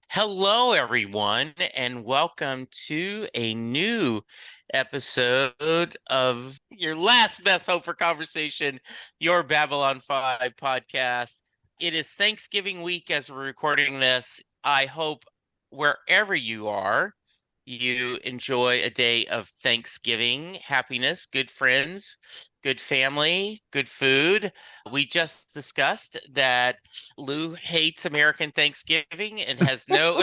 Hello, everyone, and welcome to a new episode of your last best hope for conversation, your Babylon 5 podcast. It is Thanksgiving week as we're recording this. I hope wherever you are, you enjoy a day of Thanksgiving, happiness, good friends, good family, good food. We just discussed that Lou hates American Thanksgiving and has no.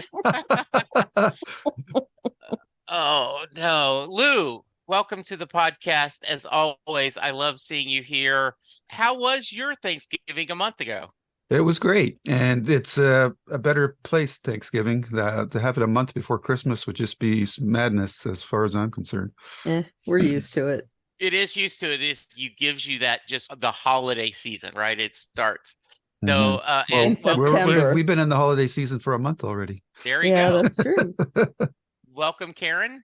Oh, no. Lou, welcome to the podcast. As always, I love seeing you here. How was your Thanksgiving a month ago? It was great, and it's a better place, Thanksgiving. To have it a month before Christmas would just be madness as far as I'm concerned. We're used to it. It is used to it. It gives you that just the holiday season, right? It starts. So, in September. We've been in the holiday season for a month already. There you go. Yeah, that's true. Welcome, Karen.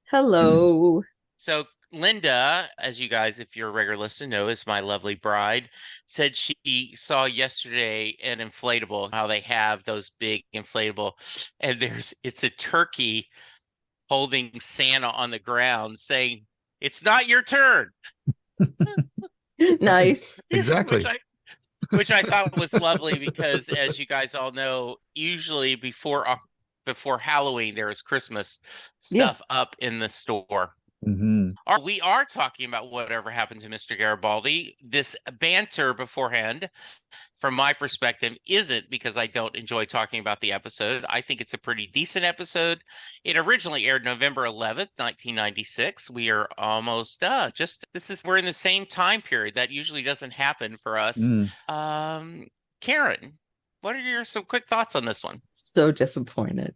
Hello. So Linda, as you guys, if you're a regular listener, know, is my lovely bride, said she saw yesterday an inflatable, how they have those big inflatable, and it's a turkey holding Santa on the ground saying, "It's not your turn." Nice. Exactly. Which I thought was lovely because, as you guys all know, usually before Halloween, there is Christmas stuff up in the store. Mm-hmm. We are talking about whatever happened to Mr. Garibaldi. This banter beforehand, from my perspective, isn't because I don't enjoy talking about the episode. I think it's a pretty decent episode. It originally aired November 11th, 1996. We are almost we're in the same time period. That usually doesn't happen for us. Karen, what are some quick thoughts on this one? So disappointed.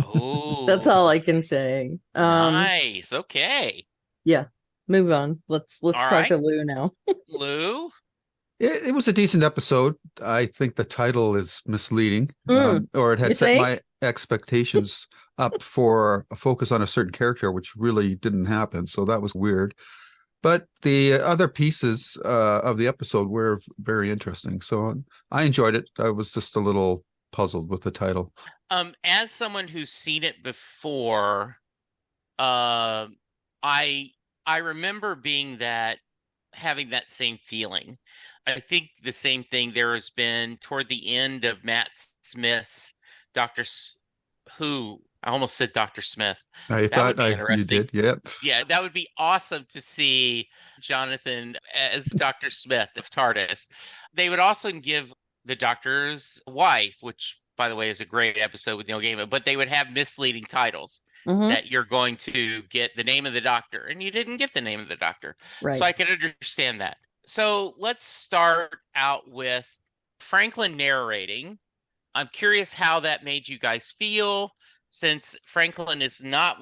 Oh, that's all I can say. Nice. Okay. Yeah. Move on. Let's talk to Lou now. Lou? It was a decent episode. I think the title is misleading, or it had set my expectations up for a focus on a certain character, which really didn't happen. So that was weird. But the other pieces of the episode were very interesting. So I enjoyed it. I was just a little puzzled with the title. As someone who's seen it before, I remember having that same feeling. I think the same thing there has been toward the end of Matt Smith's Doctor Who. I almost said Dr. Smith. I thought you did. Yep. Yeah, that would be awesome to see Jonathan as Dr. Smith of TARDIS. They would also give the Doctor's wife, which, by the way, is a great episode with Neil Gaiman, but they would have misleading titles that you're going to get the name of the Doctor, and you didn't get the name of the Doctor. Right. So I could understand that. So let's start out with Franklin narrating. I'm curious how that made you guys feel, since Franklin is not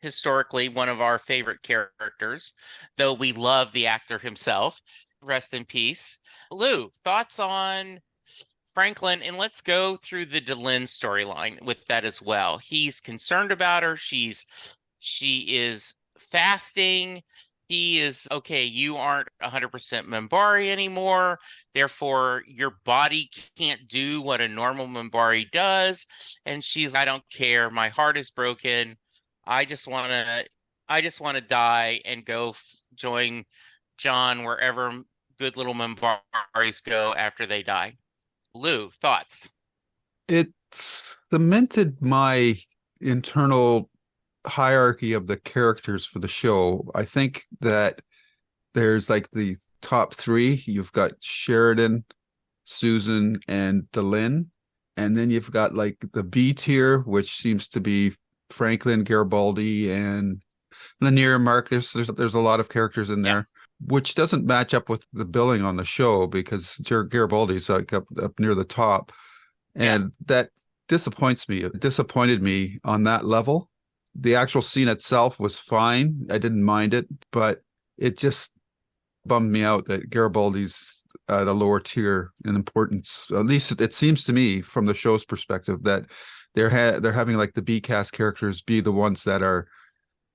historically one of our favorite characters, though we love the actor himself. Rest in peace. Lou, thoughts on Franklin? And let's go through the Delenn storyline with that as well. He's concerned about her. She is fasting. He is, okay, you aren't 100% Minbari anymore. Therefore, your body can't do what a normal Minbari does. And she's, I don't care. My heart is broken. I just want to die and go join John wherever good little Minbaris go after they die. Lou, thoughts? It cemented my internal hierarchy of the characters for the show. I think that there's like the top three. You've got Sheridan, Susan, and Delenn. And then you've got like the B tier, which seems to be Franklin, Garibaldi, and Lanier, Marcus. There's a lot of characters in there, which doesn't match up with the billing on the show because Garibaldi's like up near the top. And that disappoints me. It disappointed me on that level. The actual scene itself was fine. I didn't mind it, but it just bummed me out that Garibaldi's at a lower tier in importance. At least it seems to me from the show's perspective that they're having like the B cast characters be the ones that are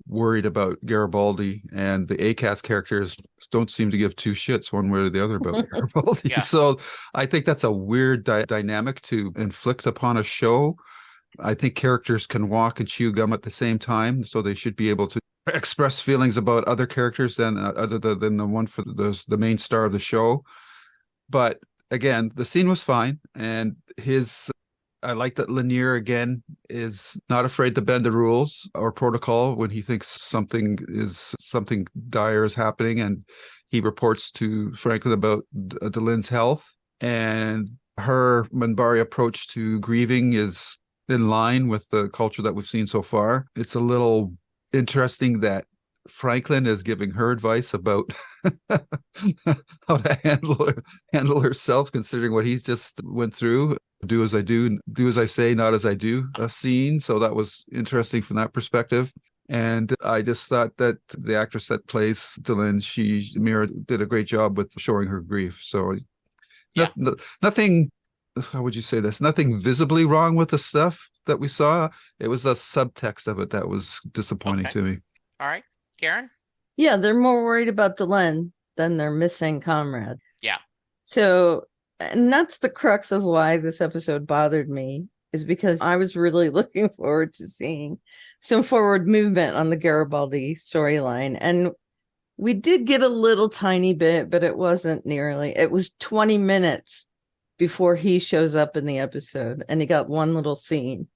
worried about Garibaldi, and the A cast characters don't seem to give two shits one way or the other about Garibaldi. Yeah. So I think that's a weird dynamic to inflict upon a show. I think characters can walk and chew gum at the same time, so they should be able to express feelings about other characters than other than the one for the main star of the show. But again, the scene was fine, and I like that Lanier again is not afraid to bend the rules or protocol when he thinks something dire is happening, and he reports to Franklin about Delenn's health. And her Minbari approach to grieving is in line with the culture that we've seen so far. It's a little interesting that Franklin is giving her advice about how to handle herself, considering what he's just went through. Do as I do, do as I say, not as I do scene. So that was interesting from that perspective. And I just thought that the actress that plays Delenn, Mira, did a great job with showing her grief. So nothing, how would you say this? Nothing visibly wrong with the stuff that we saw. It was the subtext of it that was disappointing to me. All right. Karen? Yeah, they're more worried about Delenn than their missing comrade. Yeah. So, and that's the crux of why this episode bothered me, is because I was really looking forward to seeing some forward movement on the Garibaldi storyline. And we did get a little tiny bit, but it wasn't nearly. It was 20 minutes before he shows up in the episode, and he got one little scene.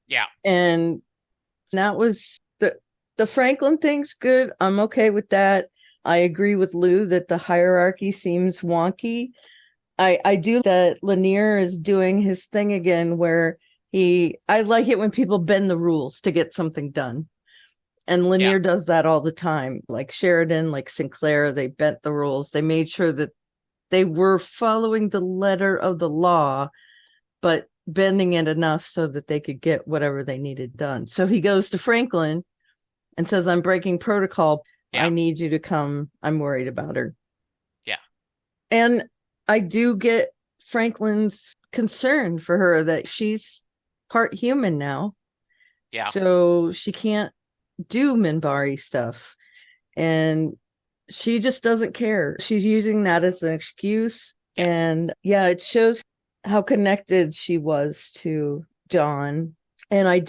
Yeah. And that was the Franklin thing's good. I'm okay with that. I agree with Lou that the hierarchy seems wonky. I do that Lanier is doing his thing again, where I like it when people bend the rules to get something done. And Lanier does that all the time. Like Sheridan, like Sinclair, they bent the rules. They made sure that they were following the letter of the law, but bending it enough so that they could get whatever they needed done. So he goes to Franklin and says, I'm breaking protocol. I need you to come. I'm worried about her. Yeah. And I do get Franklin's concern for her, that she's part human now. Yeah. So she can't do Minbari stuff. And she just doesn't care. She's using that as an excuse. Yeah. And it shows how connected she was to John. And I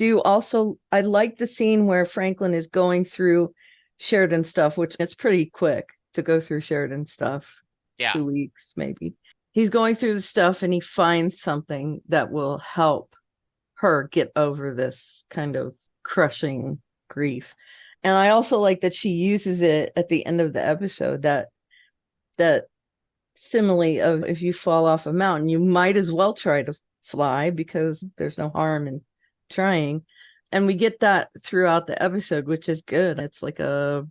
like the scene where Franklin is going through Sheridan stuff, which it's pretty quick to go through Sheridan stuff. Yeah. 2 weeks, maybe. He's going through the stuff and he finds something that will help her get over this kind of crushing grief. And I also like that she uses it at the end of the episode, that simile of, if you fall off a mountain, you might as well try to fly, because there's no harm in trying. And we get that throughout the episode, which is good. It's like a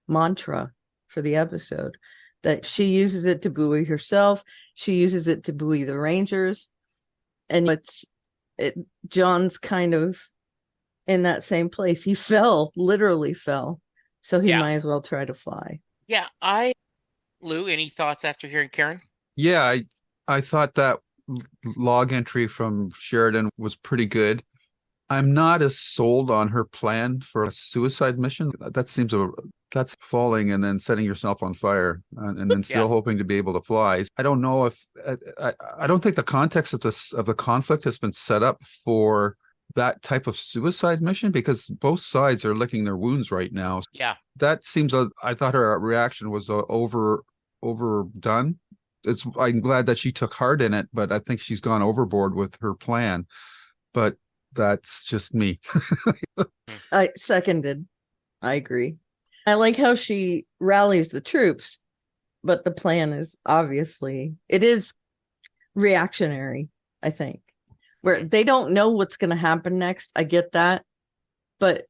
mantra for the episode, that she uses it to buoy herself. She uses it to buoy the Rangers. And John's kind of in that same place. He literally fell. So he might as well try to fly. Yeah. Lou, any thoughts after hearing Karen? Yeah, I thought that log entry from Sheridan was pretty good. I'm not as sold on her plan for a suicide mission. That's falling and then setting yourself on fire, and then still hoping to be able to fly. I don't know if I don't think the context of the conflict has been set up for that type of suicide mission, because both sides are licking their wounds right now. Yeah, that seems. I thought her reaction was overdone. I'm glad that she took heart in it, but I think she's gone overboard with her plan. But that's just me. I seconded. I agree. I like how she rallies the troops, but the plan is it is reactionary, I think, where they don't know what's going to happen next. I get that, but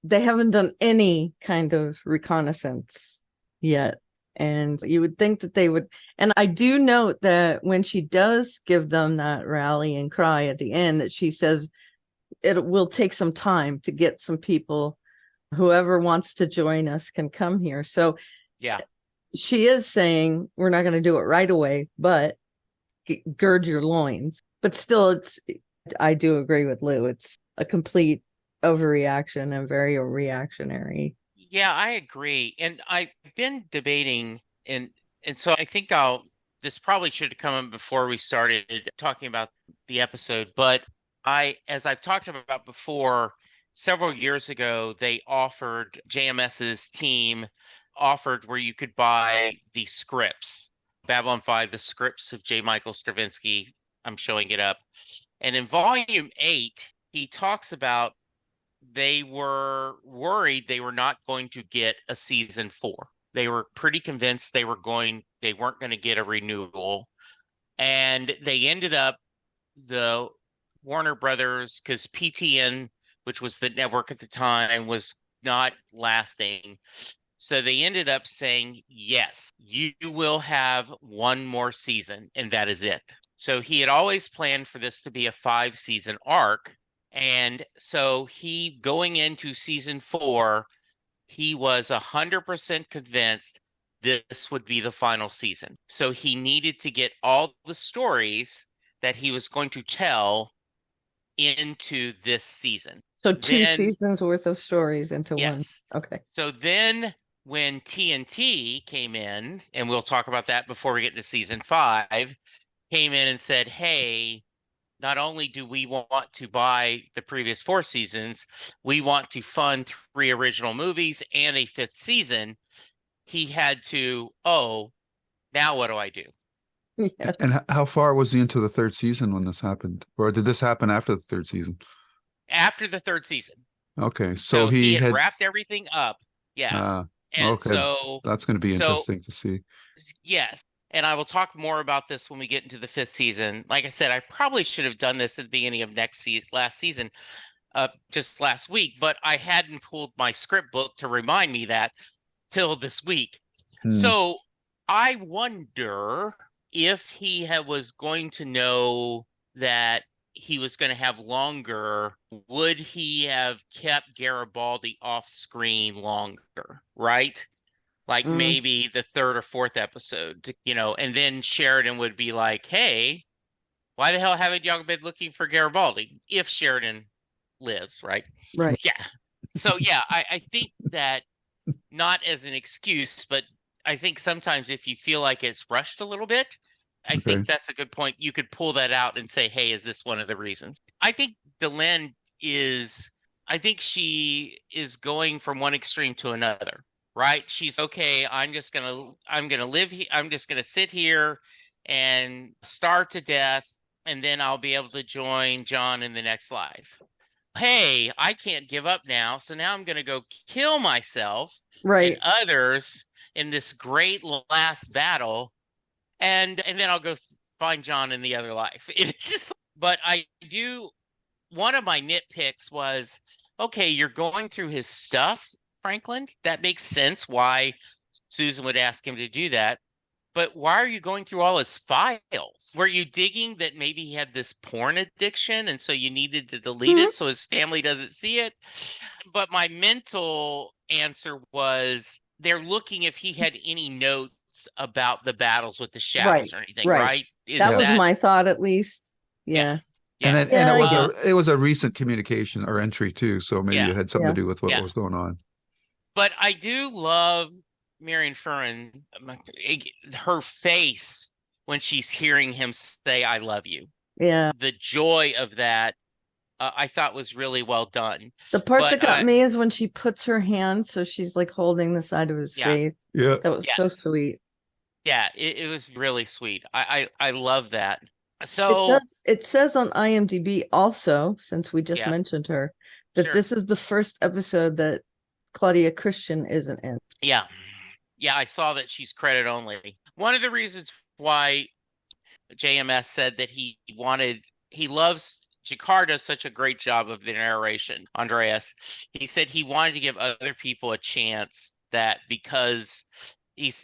they haven't done any kind of reconnaissance yet. And you would think that they would. And I do note that when she does give them that rallying cry at the end, that she says it will take some time to get some people. Whoever wants to join us can come here. So she is saying we're not going to do it right away, but gird your loins. But still, I do agree with Lou. It's a complete overreaction and very reactionary. Yeah, I agree. And I've been debating, and so I think this probably should have come in before we started talking about the episode, but as I've talked about before, several years ago, they offered JMS's team offered where you could buy the scripts, Babylon 5, the scripts of J. Michael Straczynski. I'm showing it up. And in volume 8, he talks about they were worried they were not going to get a season 4. They were pretty convinced they weren't going to get a renewal. And they ended up, the Warner Brothers, because PTN, which was the network at the time, was not lasting. So they ended up saying, yes, you will have one more season, and that is it. So he had always planned for this to be a 5-season arc. And so going into season 4, he was 100% convinced this would be the final season. So he needed to get all the stories that he was going to tell into this season. So two seasons worth of stories into one. Okay. So then when TNT came in, and we'll talk about that before we get into season 5, came in and said, hey, not only do we want to buy the previous 4 seasons, we want to fund 3 original movies and a 5th season. He had to, now what do I do? Yeah. And how far was he into the 3rd season when this happened? Or did this happen after the 3rd season? After the 3rd season. Okay, so he had wrapped everything up. Yeah. And okay, so that's going to be interesting to see. Yes. And I will talk more about this when we get into the 5th season. Like I said, I probably should have done this at the beginning of last season, just last week, but I hadn't pulled my script book to remind me that till this week. So I wonder if he was going to know that he was going to have longer, would he have kept Garibaldi off screen longer, right? Like maybe the 3rd or 4th episode, and then Sheridan would be like, hey, why the hell haven't y'all been looking for Garibaldi? If Sheridan lives, right? Right. Yeah. So, yeah, I think that, not as an excuse, but I think sometimes if you feel like it's rushed a little bit, I think that's a good point. You could pull that out and say, hey, is this one of the reasons? I think Delenn she is going from one extreme to another, right? She's okay. I'm gonna live here. I'm just gonna sit here and starve to death, and then I'll be able to join John in the next life. Hey, I can't give up now, so now I'm gonna go kill myself and others in this great last battle, and then I'll go find John in the other life. It's just, but one of my nitpicks was, okay, you're going through his stuff, Franklin. That makes sense why Susan would ask him to do that. But why are you going through all his files? Were you digging that maybe he had this porn addiction and so you needed to delete it so his family doesn't see it? But my mental answer was, they're looking if he had any notes about the battles with the shadows or anything, right? That was my thought, at least. Yeah. And it was a recent communication or entry too, so maybe it had something to do with what was going on. But I do love Marion Ferrin, her face when she's hearing him say, I love you. Yeah. The joy of that, I thought was really well done. The part that got me is when she puts her hand, so she's like holding the side of his face. Yeah. That was so sweet. Yeah, it was really sweet. I love that. So it says on IMDb also, since we just mentioned her, that this is the first episode that Claudia Christian isn't in. Yeah. Yeah, I saw that she's credit only. One of the reasons why JMS said that he loves Jakar does such a great job of the narration, Andreas. He said he wanted to give other people a chance, that because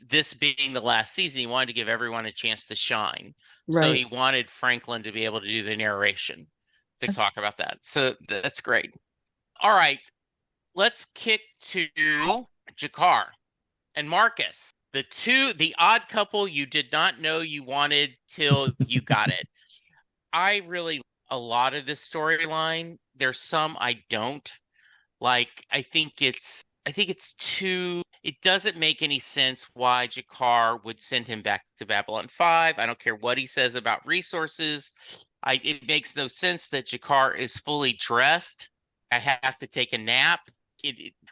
this being the last season, he wanted to give everyone a chance to shine. Right. So he wanted Franklin to be able to do the narration, to talk about that. So that's great. All right, let's kick to Jakar and Marcus, the odd couple you did not know you wanted till you got it. I really a lot of this storyline. There's some I don't. Like, I think it's too, it doesn't make any sense why Jakar would send him back to Babylon 5. I don't care what he says about resources. It makes no sense that Jakar is fully dressed. I have to take a nap.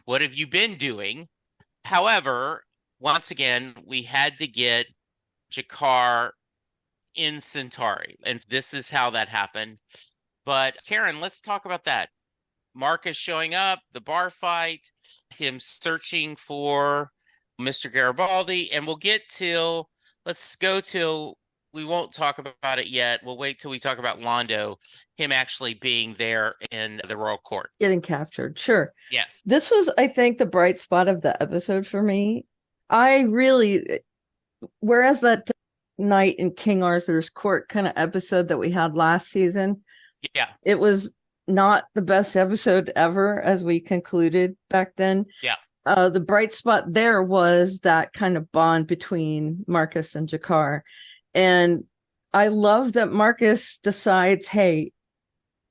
What have you been doing? However, once again, we had to get Jakar in Centauri, and this is how that happened. But Karen, let's talk about that. Marcus showing up, the bar fight, him searching for Mr. Garibaldi, and let's go till, we won't talk about it yet. We'll wait till we talk about Londo, him actually being there in the royal court. Getting captured, sure. Yes. This was, I think, the bright spot of the episode for me. Whereas that night in King Arthur's court kind of episode that we had last season, yeah, it was not the best episode ever, as we concluded back then. Yeah. The bright spot there was that kind of bond between Marcus and Jakar. And I love that Marcus decides, hey,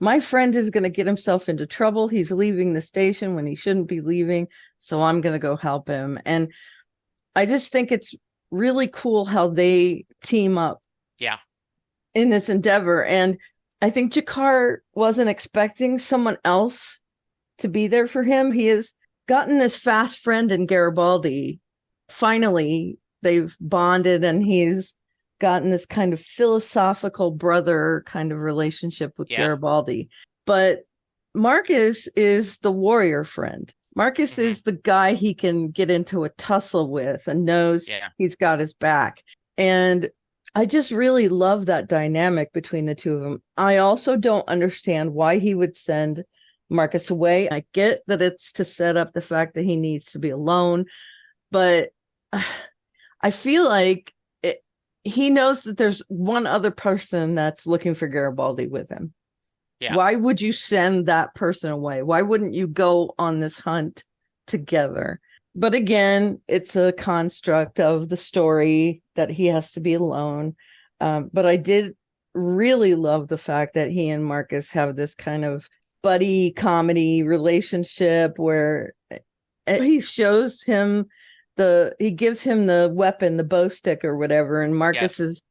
my friend is going to get himself into trouble. He's leaving the station when he shouldn't be leaving. So I'm going to go help him. And I just think it's really cool how they team up. Yeah. In this endeavor. And I think Jakar wasn't expecting someone else to be there for him. He has gotten this fast friend in Garibaldi. Finally, they've bonded and he's gotten this kind of philosophical brother kind of relationship with Garibaldi. But Marcus is the warrior friend. Marcus is the guy he can get into a tussle with and knows he's got his back. And I just really love that dynamic between the two of them. I also don't understand why he would send Marcus away. I get that it's to set up the fact that he needs to be alone, but I feel like he knows that there's one other person that's looking for Garibaldi with him. Yeah. Why would you send that person away? Why wouldn't you go on this hunt together? But again, it's a construct of the story that he has to be alone. But I did really love the fact that he and Marcus have this kind of buddy comedy relationship where he shows him he gives him the weapon, the bow stick or whatever. And Marcus is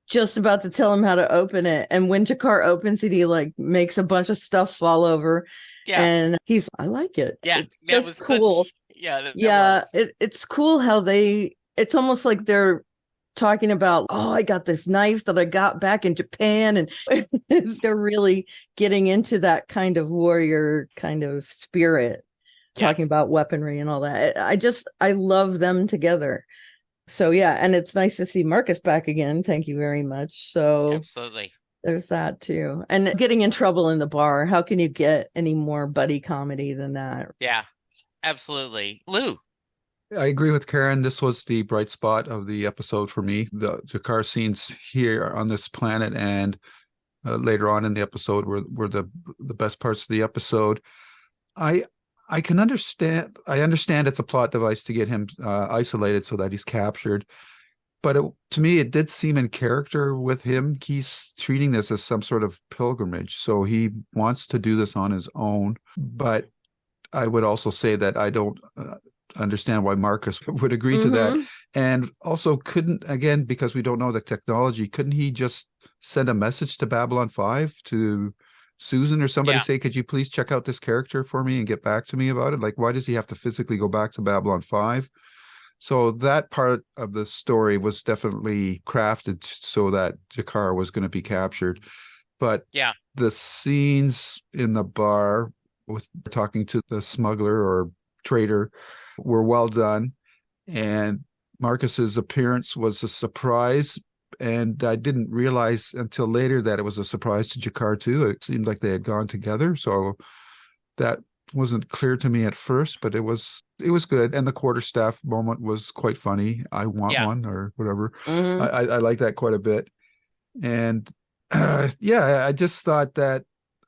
just about to tell him how to open it. And when Jakar opens it, he like makes a bunch of stuff fall over. Yeah. And I like it. Yeah. It's just cool. It's cool how it's almost like they're talking about, oh, I got this knife that I got back in Japan. And they're really getting into that kind of warrior kind of spirit, talking about weaponry and all that. I love them together. So, and it's nice to see Marcus back again. Thank you very much. So absolutely. There's that too. And getting in trouble in the bar. How can you get any more buddy comedy than that? Yeah, absolutely. Lou. I agree with Karen. This was the bright spot of the episode for me. The Jakar scenes here on this planet and later on in the episode were the best parts of the episode. I can understand. I understand it's a plot device to get him isolated so that he's captured. But to me, it did seem in character with him. He's treating this as some sort of pilgrimage. So he wants to do this on his own. But I would also say that I don't understand why Marcus would agree to that. And also again, because we don't know the technology, couldn't he just send a message to Babylon 5 to Susan or somebody, say, could you please check out this character for me and get back to me about it? Like, why does he have to physically go back to Babylon 5? So that part of the story was definitely crafted so that Jakar was going to be captured. But the scenes in the bar with talking to the smuggler or trader were well done. And Marcus's appearance was a surprise. And I didn't realize until later that it was a surprise to Jakar too. It seemed like they had gone together. So that wasn't clear to me at first, but it was good. And the quarterstaff moment was quite funny. I want one or whatever. I like that quite a bit. And I just thought that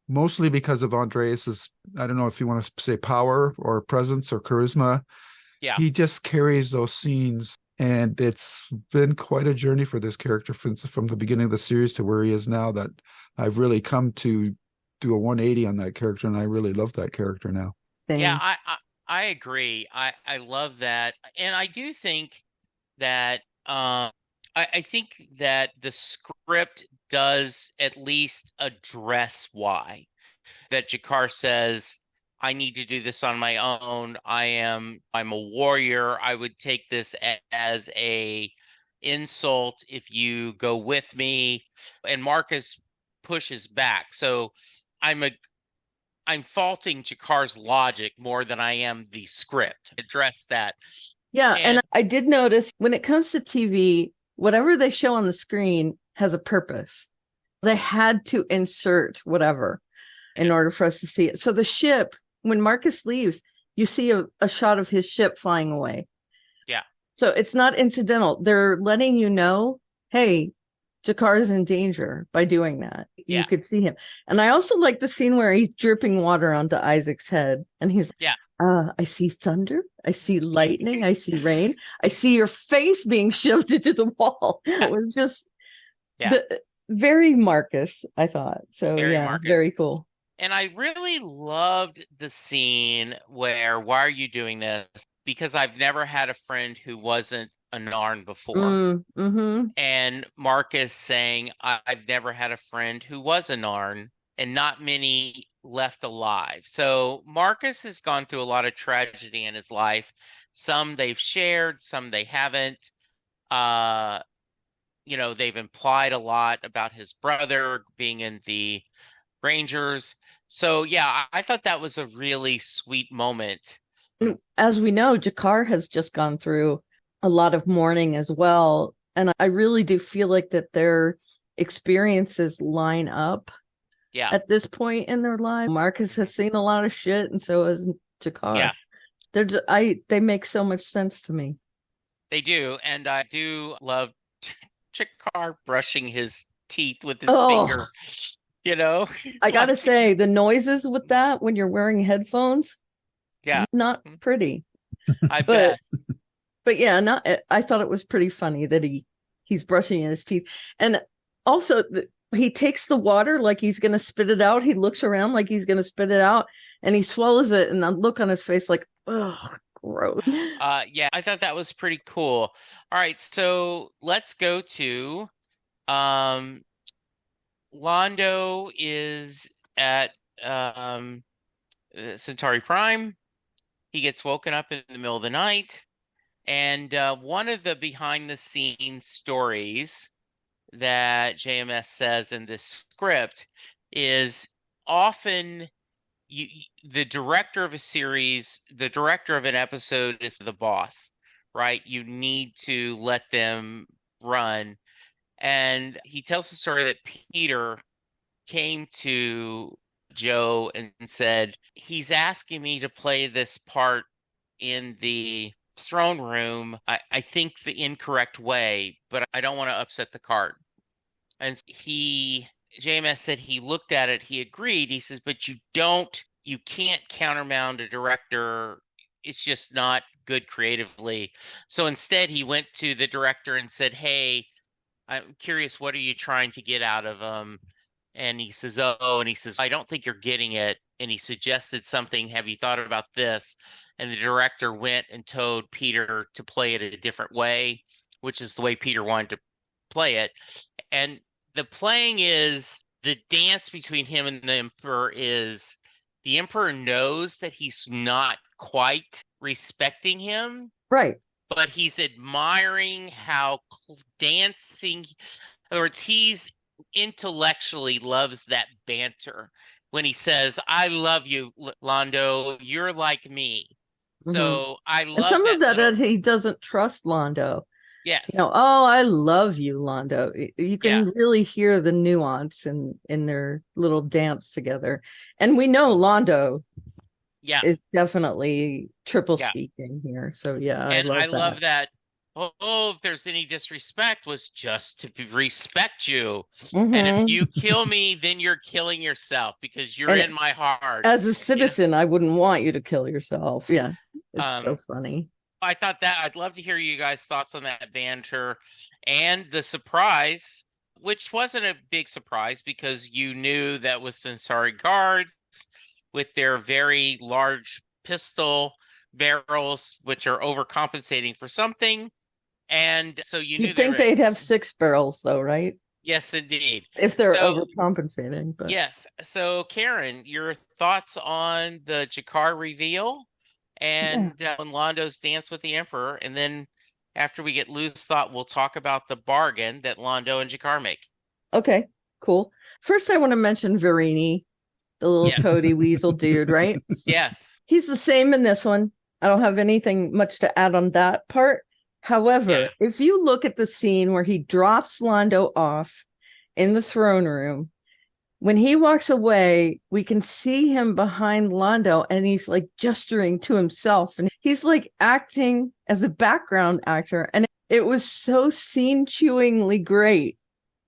mostly because of Andreas's, I don't know if you want to say power or presence or charisma. Yeah. He just carries those scenes And it's been quite a journey for this character from the beginning of the series to where he is now, that I've really come to do a 180 on that character, and I really love that character now. Yeah, Same. I agree. I love that. And I do think that I think that the script does at least address why. That Jakar says, I need to do this on my own. I'm a warrior. I would take this as a insult if you go with me. And Marcus pushes back. So I'm faulting Jakar's logic more than I am the script. Address that. Yeah, and I did notice when it comes to TV, whatever they show on the screen has a purpose. They had to insert whatever in order for us to see it. So the ship, when Marcus leaves, you see a shot of his ship flying away. Yeah. So it's not incidental. They're letting you know, hey, Jakar is in danger by doing that. Yeah. You could see him. And I also like the scene where he's dripping water onto Isaac's head. And he's, I see thunder. I see lightning. I see rain. I see your face being shoved into the wall. It was just very Marcus, I thought. So very cool. And I really loved the scene where, why are you doing this? Because I've never had a friend who wasn't a Narn before. Mm-hmm. And Marcus saying, I've never had a friend who was a Narn, and not many left alive. So Marcus has gone through a lot of tragedy in his life. Some they've shared, some they haven't. They've implied a lot about his brother being in the Rangers. So yeah, I thought that was a really sweet moment. As we know, Jakar has just gone through a lot of mourning as well. And I really do feel like that their experiences line up at this point in their life. Marcus has seen a lot of shit, and so has Jakar. Yeah. They make so much sense to me. They do. And I do love Jakar brushing his teeth with his finger. I gotta say, the noises with that when you're wearing headphones, not pretty. I bet. But yeah, I thought it was pretty funny that he's brushing his teeth. And also he takes the water like he's gonna spit it out. He looks around like he's gonna spit it out, and he swallows it, and the look on his face like, oh, gross. Yeah, I thought that was pretty cool. All right, so let's go to Londo is at Centauri Prime. He gets woken up in the middle of the night. And one of the behind the scenes stories that JMS says in this script is often the director of a series, the director of an episode is the boss, right? You need to let them run. And he tells the story that Peter came to Joe and said, he's asking me to play this part in the throne room, I think the incorrect way, but I don't want to upset the cart. And JMS said he looked at it, he agreed. He says, but you can't countermount a director. It's just not good creatively. So instead, he went to the director and said, hey, I'm curious, what are you trying to get out of him? And he says, I don't think you're getting it. And he suggested something. Have you thought about this? And the director went and told Peter to play it a different way, which is the way Peter wanted to play it. And the playing is the dance between him and the Emperor is the Emperor knows that he's not quite respecting him. Right. But he's admiring how dancing, in other words, he's intellectually loves that banter when he says, I love you, Londo, you're like me. Mm-hmm. So I love, and some of that he doesn't trust Londo. Yes. I love you, Londo. You can really hear the nuance in their little dance together. And we know Londo is definitely triple speaking here. So and I love that. Oh, if there's any disrespect, was just to respect you. Mm-hmm. And if you kill me, then you're killing yourself because you're in my heart. As a citizen, I wouldn't want you to kill yourself. Yeah. It's so funny. I thought that I'd love to hear you guys' thoughts on that banter and the surprise, which wasn't a big surprise because you knew that was Centauri guards with their very large pistol barrels, which are overcompensating for something. And so you knew You'd they think were, they'd have 6 barrels, though, right? yes, indeed. If they're So, overcompensating. But yes. So, Karen, your thoughts on the Jakar reveal yeah. and on Londo's dance with the Emperor. And then after we get Lou's thought, we'll talk about the bargain that Londo and Jakar make. Okay, cool. First, I want to mention Verini, the little Yes. toady weasel dude, right? Yes. He's the same in this one. I don't have anything much to add on that part. However, if you look at the scene where he drops Londo off in the throne room, when he walks away, we can see him behind Londo and he's like gesturing to himself and he's like acting as a background actor. And it was so scene chewingly great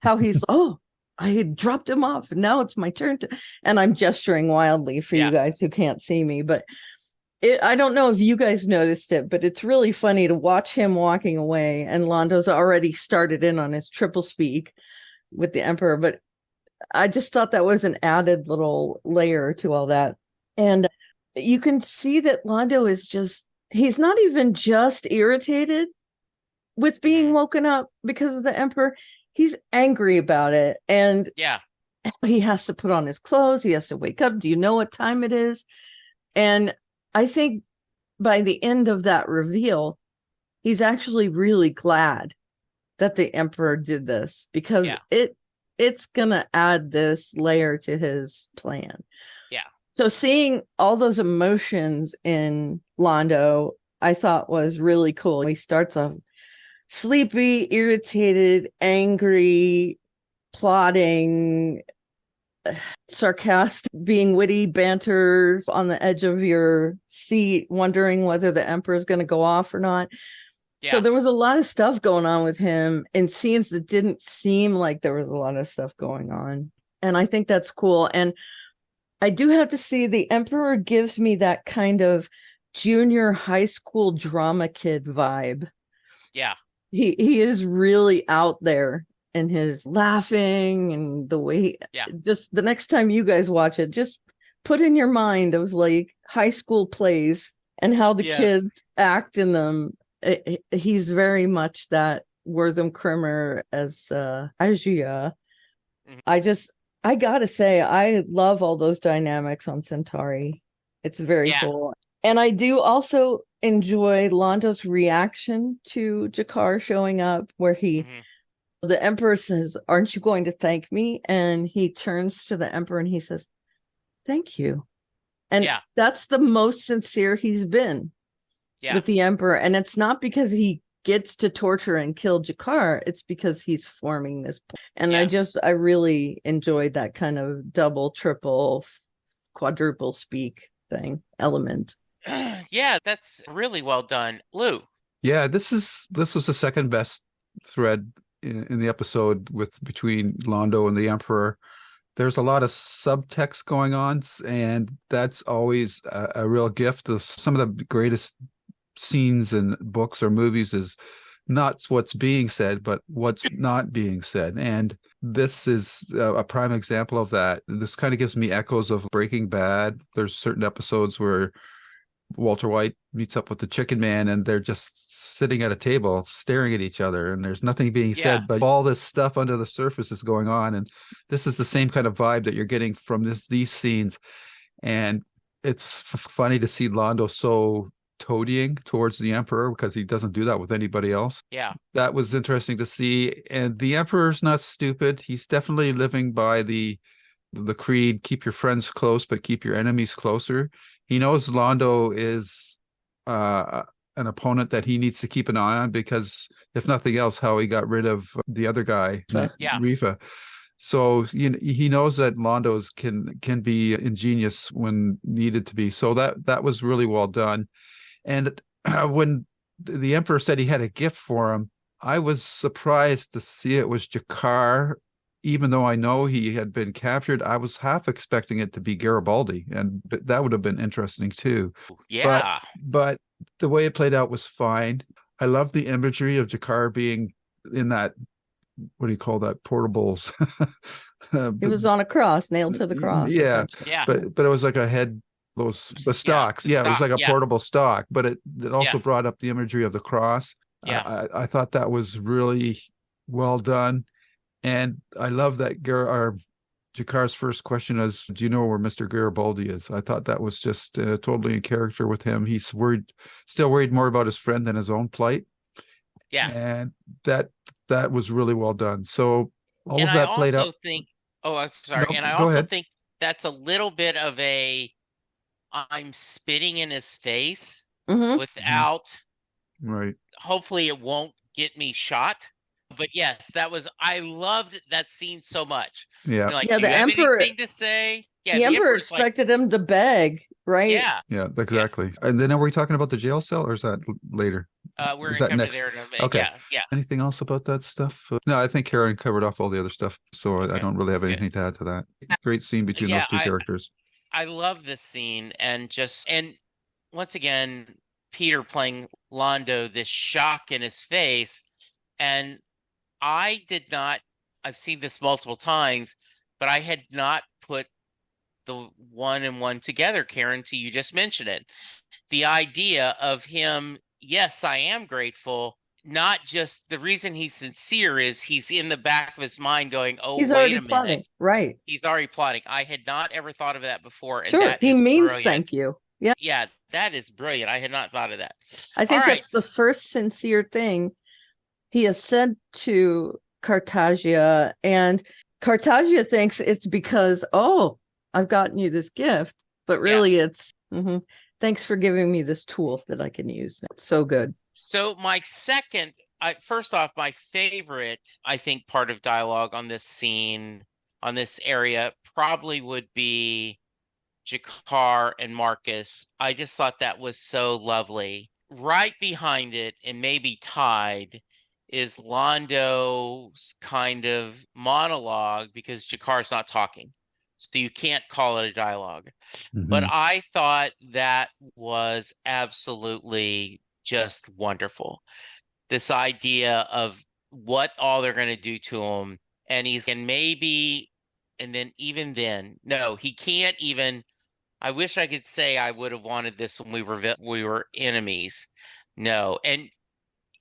how he's, oh, I had dropped him off and now it's my turn to, and I'm gesturing wildly for you guys who can't see me, but I don't know if you guys noticed it, but it's really funny to watch him walking away and Londo's already started in on his triple speak with the Emperor. But I just thought that was an added little layer to all that. And you can see that Londo is just, he's not even just irritated with being woken up because of the Emperor. He's angry about it. And he has to put on his clothes. He has to wake up. Do you know what time it is? And I think by the end of that reveal, he's actually really glad that the Emperor did this because it's going to add this layer to his plan. Yeah. So seeing all those emotions in Londo, I thought was really cool. He starts off sleepy, irritated, angry, plotting, sarcastic, being witty banters on the edge of your seat, wondering whether the Emperor is going to go off or not. Yeah. So there was a lot of stuff going on with him in scenes that didn't seem like there was a lot of stuff going on. And I think that's cool. And I do have to see the Emperor gives me that kind of junior high school drama kid vibe. Yeah. He is really out there and his laughing and the way just the next time you guys watch it, just put in your mind of like high school plays and how the kids act in them. He's very much that Wortham Krimmer as Ajia. I gotta say, I love all those dynamics on Centauri. It's very cool. And I do also enjoy Londo's reaction to Jakar showing up where the Emperor says, "Aren't you going to thank me?" And he turns to the Emperor and he says, "Thank you." And that's the most sincere he's been with the Emperor. And it's not because he gets to torture and kill Jakar. It's because he's forming this. And I really enjoyed that kind of double, triple, quadruple speak element. Yeah, that's really well done. Lou. Yeah, this was the second best thread in the episode between Londo and the Emperor. There's a lot of subtext going on, and that's always a real gift. Some of the greatest scenes in books or movies is not what's being said, but what's not being said. And this is a prime example of that. This kind of gives me echoes of Breaking Bad. There's certain episodes where Walter White meets up with the Chicken Man and they're just sitting at a table staring at each other and there's nothing being said, but all this stuff under the surface is going on. And this is the same kind of vibe that you're getting from these scenes. And it's funny to see Londo so toadying towards the Emperor because he doesn't do that with anybody else. Yeah. That was interesting to see. And the Emperor's not stupid. He's definitely living by the creed, keep your friends close, but keep your enemies closer. He knows Londo is an opponent that he needs to keep an eye on because, if nothing else, how he got rid of the other guy, Rifa. So he knows that Londo can be ingenious when needed to be. So that was really well done. And when the Emperor said he had a gift for him, I was surprised to see it was Jakar even though I know he had been captured, I was half expecting it to be Garibaldi, and that would have been interesting too. Yeah. But the way it played out was fine. I love the imagery of Jakar being in that, what do you call that, portables? It was on a cross, nailed to the cross. Yeah, Yeah. but it was like a head, the stocks. Yeah, It was like a portable stock, but it also Yeah. brought up the imagery of the cross. Yeah. I thought that was really well done. And I love that Jakar's first question is, do you know where Mr. Garibaldi is? I thought that was just totally in character with him. He's still worried more about his friend than his own plight. Yeah. And that was really well done. So all And of that I played also out. think, oh, I'm sorry. No, And I go also ahead. think that's a little bit of I'm spitting in his face Mhm. without, Right. hopefully it won't get me shot. But yes, I loved that scene so much. Yeah. You're like, Yeah, do the you have Emperor- anything to say? Yeah, the Emperor Emperor's like, expected him to beg, right? yeah, Yeah, exactly. And then are we talking about the jail cell, or is that later? we're Is gonna that come next? to there in a minute. Okay. Yeah, yeah. Anything else about that stuff? No, I think Karen covered off all the other stuff, so I Okay, don't really have good. anything to add to that. Great scene between Yeah, those two characters. I love this scene, and once again, Peter playing Londo, this shock in his face. And I did not, I've seen this multiple times, but I had not put the one and one together, Karen, till you just mentioned it. The idea of him, yes, I am grateful. Not just the reason he's sincere is he's in the back of his mind going, oh, He's wait already a minute. plotting, right? He's already plotting. I had not ever thought of that before. And Sure, that he is means brilliant. thank you. Yeah, Yeah, that is brilliant. I had not thought of that. I think All right. that's the first sincere thing he has said to Cartagia, and Cartagia thinks it's because, oh, I've gotten you this gift, but really it's thanks for giving me this tool that I can use. It's so good. So my second, first off, my favorite, I think, part of dialogue on this scene, on this area, probably would be Jakar and Marcus. I just thought that was so lovely. Right behind it, and maybe tied, is Londo's kind of monologue, because Jakar's not talking. So you can't call it a dialogue. But I thought that was absolutely just wonderful. This idea of what all they're going to do to him. And then even then, no, he can't even. I wish I could say I would have wanted this when we were enemies. No. And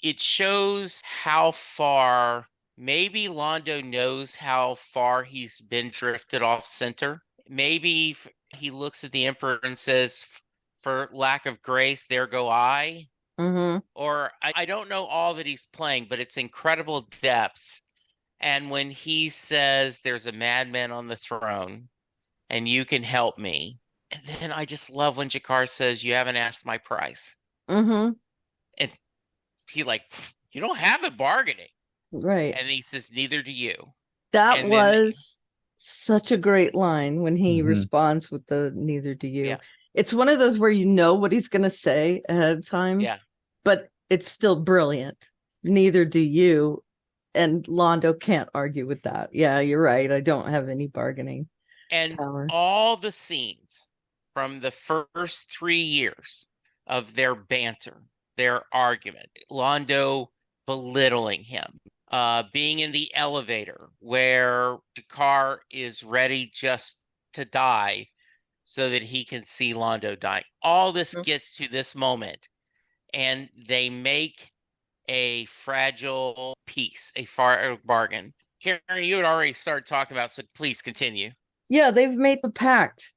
it shows how far, maybe Londo knows how far he's been drifted off center. Maybe he looks at the Emperor and says, for lack of grace, there go I. Or I don't know all that he's playing, but it's incredible depths. And when he says there's a madman on the throne and you can help me. And then I just love when Jakar says, you haven't asked my price. And he you don't have it bargaining. Right. And he says, neither do you. That was such a great line when he responds with the neither do you. Yeah. It's one of those where you know what he's going to say ahead of time. Yeah. But it's still brilliant. Neither do you. And Londo can't argue with that. Yeah, you're right. I don't have any bargaining power. All the scenes from the first 3 years of their banter, their argument, Londo belittling him, being in the elevator where Jakar is ready just to die so that he can see Londo die. All this gets to this moment, and they make a fragile peace, a bargain. Karen, you had already started talking about, so please continue. Yeah, they've made the pact.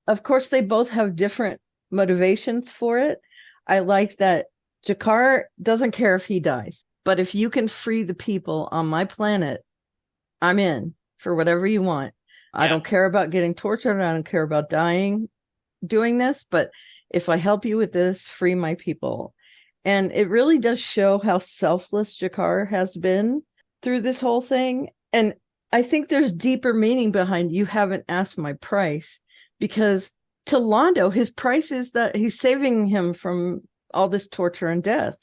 Of course, they both have different motivations for it. I like that Jakar doesn't care if he dies, but if you can free the people on my planet, I'm in for whatever you want. I don't care about getting tortured. I don't care about dying doing this, but if I help you with this, free my people. And it really does show how selfless Jakar has been through this whole thing. And I think there's deeper meaning behind you haven't asked my price, because to Londo, his price is that he's saving him from all this torture and death.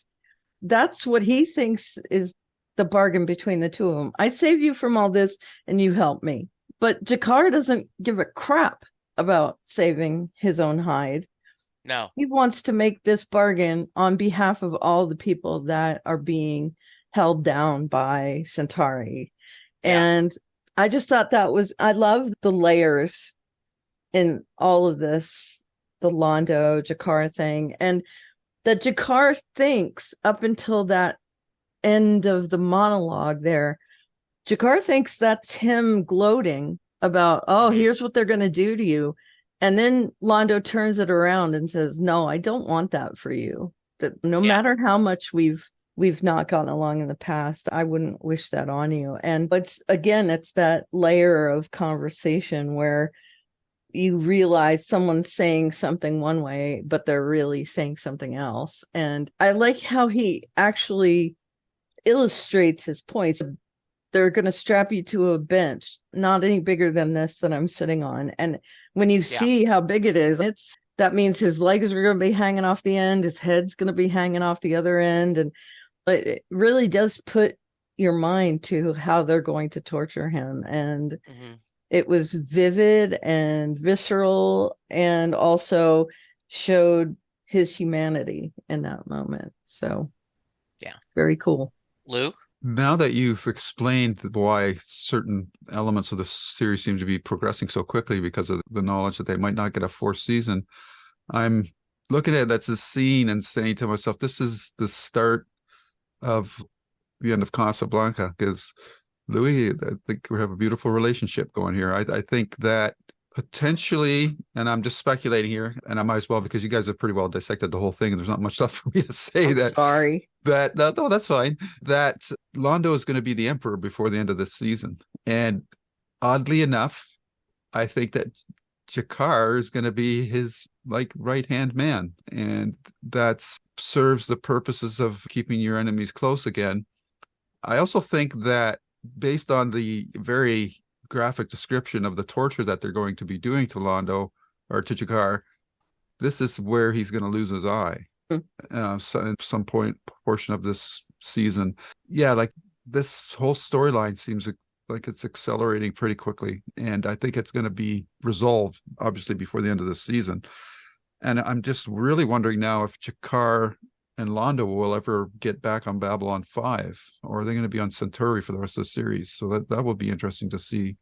That's what he thinks is the bargain between the two of them. I save you from all this and you help me. But Jakar doesn't give a crap about saving his own hide. No. He wants to make this bargain on behalf of all the people that are being held down by Centauri. Yeah. And I just thought I love the layers in all of this, the Londo Jakar thing. And that Jakar thinks up until that end of the monologue there, Jakar thinks that's him gloating about, oh, here's what they're going to do to you. And then Londo turns it around and says, no, I don't want that for you. That no matter how much we've not gotten along in the past, I wouldn't wish that on you. But again, it's that layer of conversation where you realize someone's saying something one way, but they're really saying something else. And I like how he actually illustrates his points. They're going to strap you to a bench, not any bigger than this that I'm sitting on. And when you see how big it is, that means his legs are going to be hanging off the end. His head's going to be hanging off the other end. And it really does put your mind to how they're going to torture him. And it was vivid and visceral, and also showed his humanity in that moment. So, very cool. Luke? Now that you've explained why certain elements of the series seem to be progressing so quickly because of the knowledge that they might not get a fourth season, I'm looking at that's a scene and saying to myself, this is the start of the end of Casablanca, because Louis, I think we have a beautiful relationship going here. I think that potentially, and I'm just speculating here, and I might as well, because you guys have pretty well dissected the whole thing, and there's not much stuff for me to say. Sorry. No, that's fine. That Londo is going to be the emperor before the end of this season. And oddly enough, I think that Jakar is going to be his right-hand man. And that serves the purposes of keeping your enemies close again. I also think that based on the very graphic description of the torture that they're going to be doing to Londo or to Jakar, this is where he's going to lose his eye. So at some portion of this season. This whole storyline seems like it's accelerating pretty quickly, and I think it's going to be resolved obviously before the end of this season. And I'm just really wondering now if Jakar and Londo will ever get back on Babylon 5, or are they going to be on Centauri for the rest of the series? So that will be interesting to see.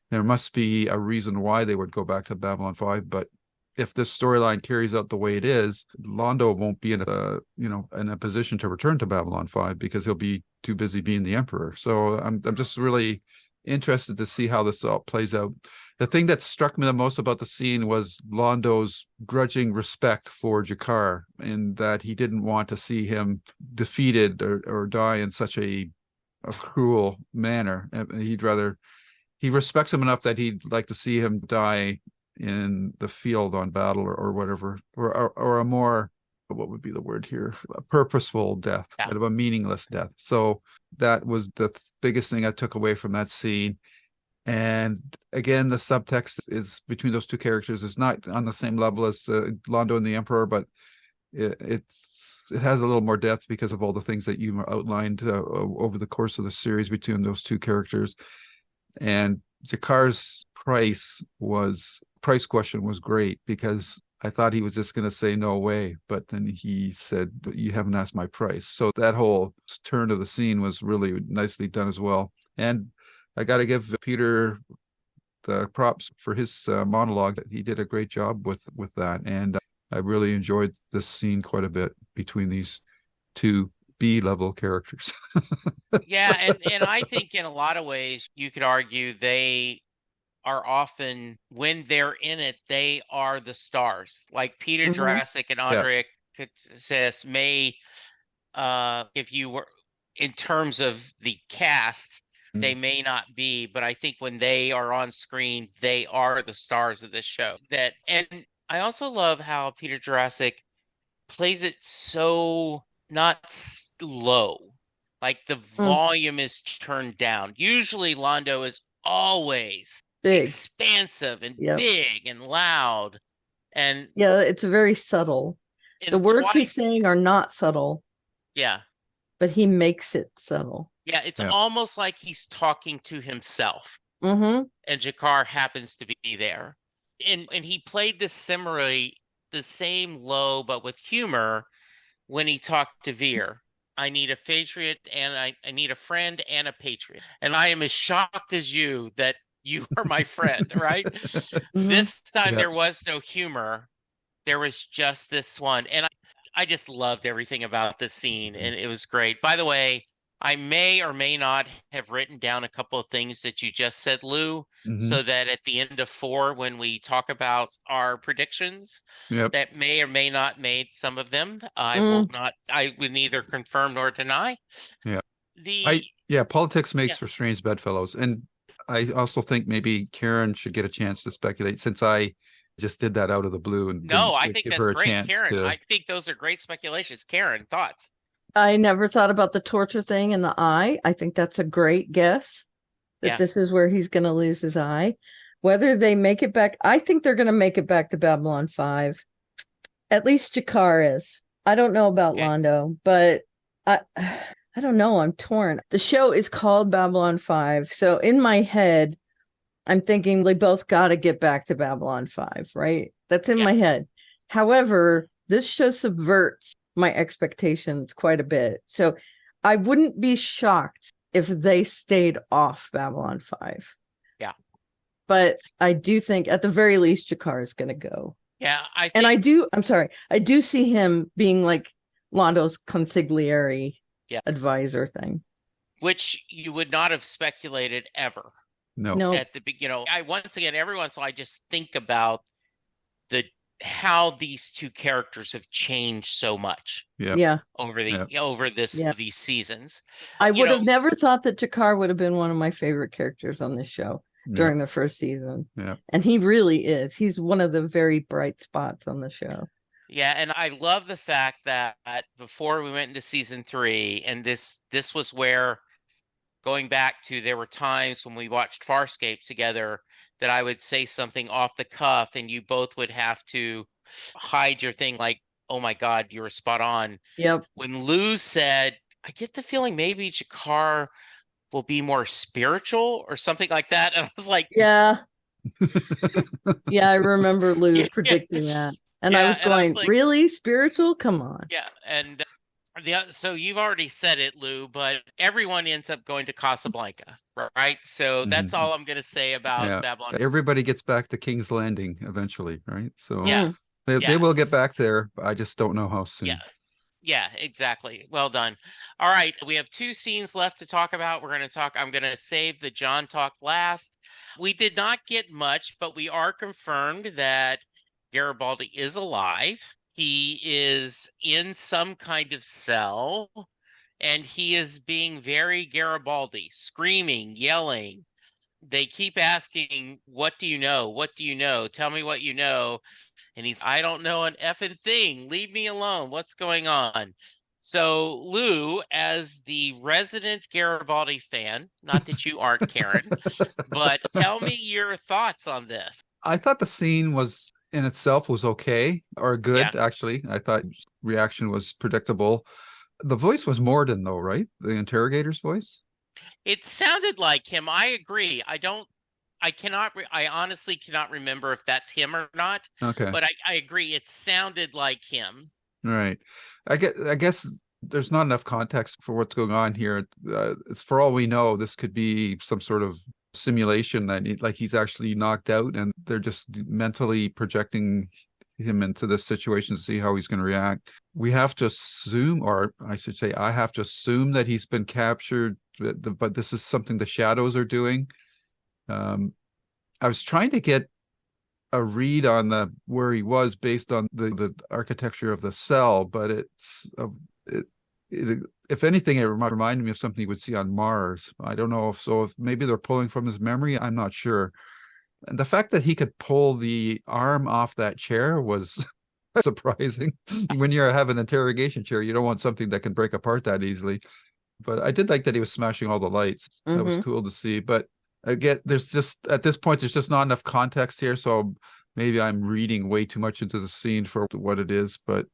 There must be a reason why they would go back to Babylon 5, but if this storyline carries out the way it is, Londo won't be in a position to return to Babylon 5 because he'll be too busy being the emperor. So I'm just really interested to see how this all plays out. The thing that struck me the most about the scene was Londo's grudging respect for Jakar, in that he didn't want to see him defeated or die in such a cruel manner. He respects him enough that he'd like to see him die in the field on battle or whatever, or a more, what would be the word here, a purposeful death instead of a meaningless death. So that was the biggest thing I took away from that scene. And again, the subtext is between those two characters is not on the same level as Londo and the Emperor, but it has a little more depth because of all the things that you outlined over the course of the series between those two characters. And Jakar's price question was great, because I thought he was just going to say no way, but then he said, you haven't asked my price. So that whole turn of the scene was really nicely done as well. And I got to give Peter the props for his monologue. He did a great job with that. And I really enjoyed this scene quite a bit between these two B-level characters. Yeah, and I think in a lot of ways you could argue they are often, when they're in it, they are the stars. Like Peter Jurassic and Andre Kitsis may, if you were in terms of the cast, they may not be, but I think when they are on screen, they are the stars of the show. And I also love how Peter Jurassic plays it so not low, like the volume is turned down. Usually Londo is always big, expansive and big and loud. And it's very subtle. The words he's saying are not subtle. Yeah. but he makes it subtle. Yeah, it's Yeah. almost like he's talking to himself, Mm-hmm. and Jakar happens to be there. And he played the similarly the same low, but with humor when he talked to Veer. I need a patriot and I need a friend and a patriot. And I am as shocked as you that you are my friend, right? Mm-hmm. This time Yeah. there was no humor. There was just this one. And I just loved everything about this scene, and it was great. By the way, I may or may not have written down a couple of things that you just said, Lou, so that at the end of 4, when we talk about our predictions, Yep. that may or may not made some of them. I would neither confirm nor deny. Yeah. The Politics makes yeah, for strange bedfellows. And I also think maybe Karen should get a chance to speculate, since I just did that out of the blue and no, I didn't think give that's her a great, chance Karen. to. I think those are great speculations. Karen, thoughts? I never thought about the torture thing in the eye. I think that's a great guess that this is where he's going to lose his eye. Whether they make it back, I think they're going to make it back to Babylon 5. At least Jakar is. I don't know about Londo, but I don't know. I'm torn. The show is called Babylon 5. So in my head, I'm thinking they both got to get back to Babylon 5, right? That's in my head. However, this show subverts my expectations quite a bit. So I wouldn't be shocked if they stayed off Babylon 5. Yeah. But I do think at the very least, Jakar is going to go. Yeah. I do see him being like Londo's consigliere advisor thing. Which you would not have speculated ever. No. At the I once again, every once in a while, I just think about how these two characters have changed so much. Yeah. Over these seasons. I would have never thought that Jakar would have been one of my favorite characters on this show during the first season. Yeah. And he really is. He's one of the very bright spots on the show. Yeah, and I love the fact that before we went into season 3, and this was where, going back to, there were times when we watched Farscape together that I would say something off the cuff and you both would have to hide your thing like, oh my God, you were spot on. Yep. When Lou said, I get the feeling maybe Jakar will be more spiritual or something like that. And I was like, yeah. Yeah, I remember Lou predicting that. And I was going, like, really? Spiritual? Come on. Yeah. And so you've already said it, Lou, but everyone ends up going to Casablanca, right? So that's all I'm going to say about Babylon. Everybody gets back to King's Landing eventually, right? So they will get back there. I just don't know how soon. Yeah, exactly. Well done. All right, we have 2 scenes left to talk about. I'm going to save the John talk last. We did not get much, but we are confirmed that Garibaldi is alive. He is in some kind of cell, and he is being very Garibaldi, screaming, yelling. They keep asking, what do you know? What do you know? Tell me what you know. And he's, I don't know an effing thing. Leave me alone. What's going on? So, Lou, as the resident Garibaldi fan, not that you aren't, Karen, but tell me your thoughts on this. I thought the scene was in itself was okay or good, actually. I thought reaction was predictable. The voice was Morden, though, right? The interrogator's voice? It sounded like him. I agree. I honestly cannot remember if that's him or not. Okay. But I agree. It sounded like him. Right. I guess there's not enough context for what's going on here. For all we know, this could be some sort of simulation that he's actually knocked out and they're just mentally projecting him into this situation to see how he's going to react. We have to assume, or I should say, I have to assume that he's been captured, but this is something the shadows are doing. I was trying to get a read on where he was based on the architecture of the cell, but if anything, it reminded me of something you would see on Mars. I don't know if maybe they're pulling from his memory. I'm not sure. And the fact that he could pull the arm off that chair was surprising. When you have an interrogation chair, you don't want something that can break apart that easily. But I did like that he was smashing all the lights. That was cool to see. But again, at this point, there's just not enough context here. So maybe I'm reading way too much into the scene for what it is. But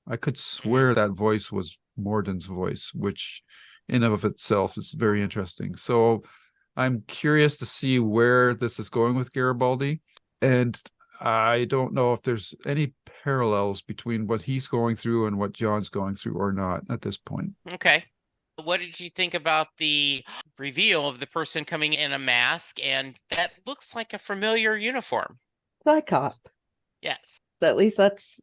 I could swear that voice was Morden's voice, which in of itself is very interesting. So I'm curious to see where this is going with Garibaldi. And I don't know if there's any parallels between what he's going through and what John's going through or not at this point. Okay. What did you think about the reveal of the person coming in a mask, and that looks like a familiar uniform? Cycop. Yes. At least that's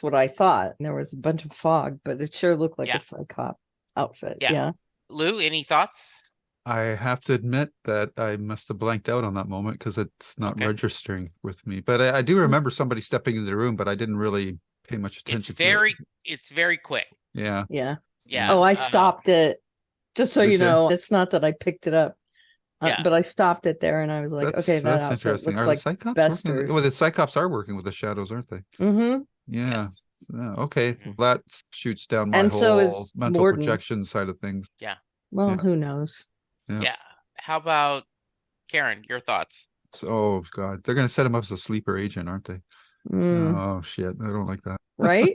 what I thought. There was a bunch of fog, but it sure looked like a Cycop outfit. Yeah. Lou, any thoughts? I have to admit that I must have blanked out on that moment because it's not registering with me. But I do remember somebody stepping into the room, but I didn't really pay much attention to it. It's very quick. Yeah. Oh, I stopped it. Just so you know, it's not that I picked it up. But I stopped it there and I was like, okay, that's interesting. Looks like Besters. Well, the Cyclops are working with the shadows, aren't they? Mm-hmm. Yeah. Yes. Okay. Mm-hmm. That shoots down my whole mental projection side of things. Yeah. Well, who knows? Yeah. How about Karen, your thoughts? Oh God, they're going to set him up as a sleeper agent, aren't they? Oh shit, I don't like that. Right?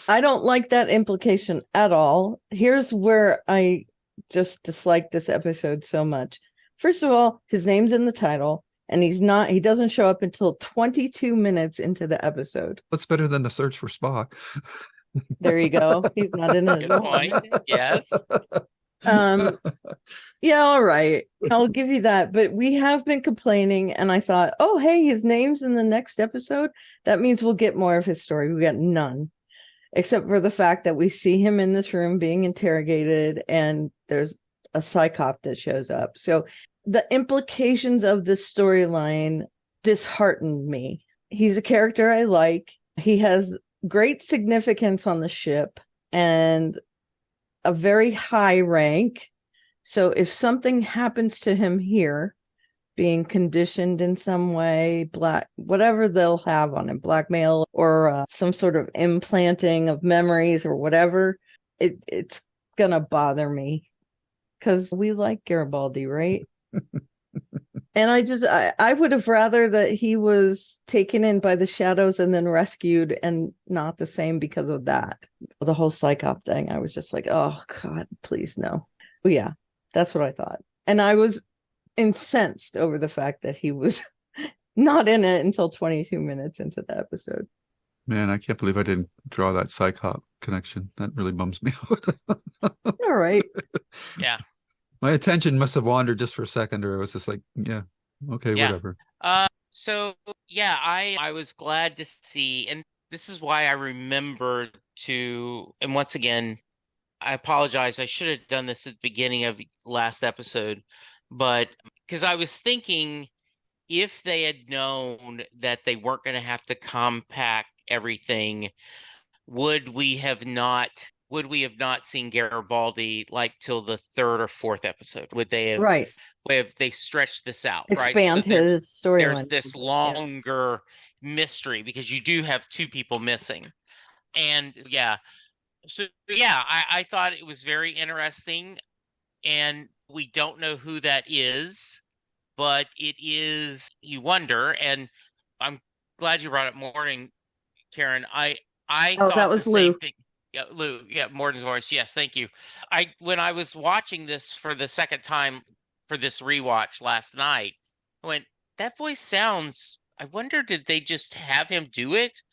I don't like that implication at all. Here's where I just dislike this episode so much. First of all, his name's in the title, and he doesn't show up until 22 minutes into the episode. What's better than the search for Spock? There you go. He's not in it. Good point. Yes. Yeah, all right. I'll give you that. But we have been complaining, and I thought, oh, hey, his name's in the next episode. That means we'll get more of his story. We got none, except for the fact that we see him in this room being interrogated, and there's a Cycop that shows up. So the implications of this storyline disheartened me. He's a character I like. He has great significance on the ship and a very high rank. So if something happens to him here, being conditioned in some way, whatever they'll have on him, blackmail or some sort of implanting of memories or whatever, it's gonna bother me because we like Garibaldi, right? And I would have rather that he was taken in by the shadows and then rescued, and not the same because of that. The whole Cycop thing, I was just like, oh God, please no. But yeah, that's what I thought. And I was incensed over the fact that he was not in it until 22 minutes into the episode. Man, I can't believe I didn't draw that Cycop connection. That really bums me out. All right. Yeah. My attention must have wandered just for a second, or it was just like, whatever. So yeah, I was glad to see, and this is why I remembered to, and once again, I apologize. I should have done this at the beginning of the last episode, but because I was thinking if they had known that they weren't going to have to compact everything, would we have not seen Garibaldi like till the third or fourth episode? Would they have they stretched this out, expand his storyline? There's this longer mystery because you do have two people missing. And I thought it was very interesting, and we don't know who that is, but it is, you wonder, and I'm glad you brought up Morning, Karen. I thought that was Lou. Yeah, Lou. Yeah, Morden's voice. Yes, thank you. When I was watching this for the second time for this rewatch last night, I went, that voice sounds, I wonder, did they just have him do it?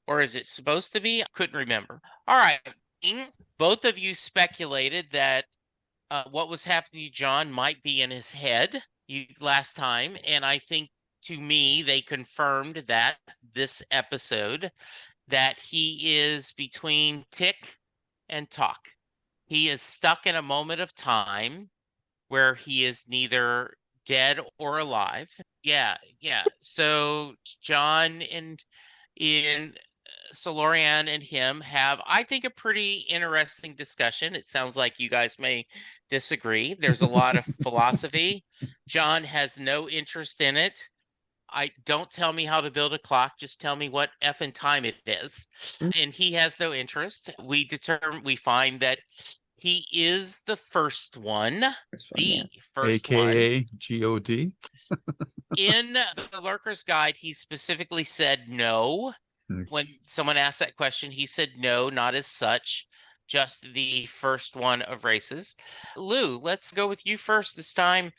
Or is it supposed to be? I couldn't remember. All right. Both of you speculated that what was happening to John might be in his head last time. And I think, to me, they confirmed that this episode, that he is between tick and talk. He is stuck in a moment of time where he is neither dead or alive. Yeah. So John so Lorien and him have, I think, a pretty interesting discussion. It sounds like you guys may disagree. There's a lot of philosophy. John has no interest in it. Don't tell me how to build a clock. Just tell me what effing time it is. And he has no interest. We find that he is the first one. First AKA one. God. In the Lurker's Guide, he specifically said no. When someone asked that question, he said, no, not as such, just the first one of races. Lou, let's go with you first this time.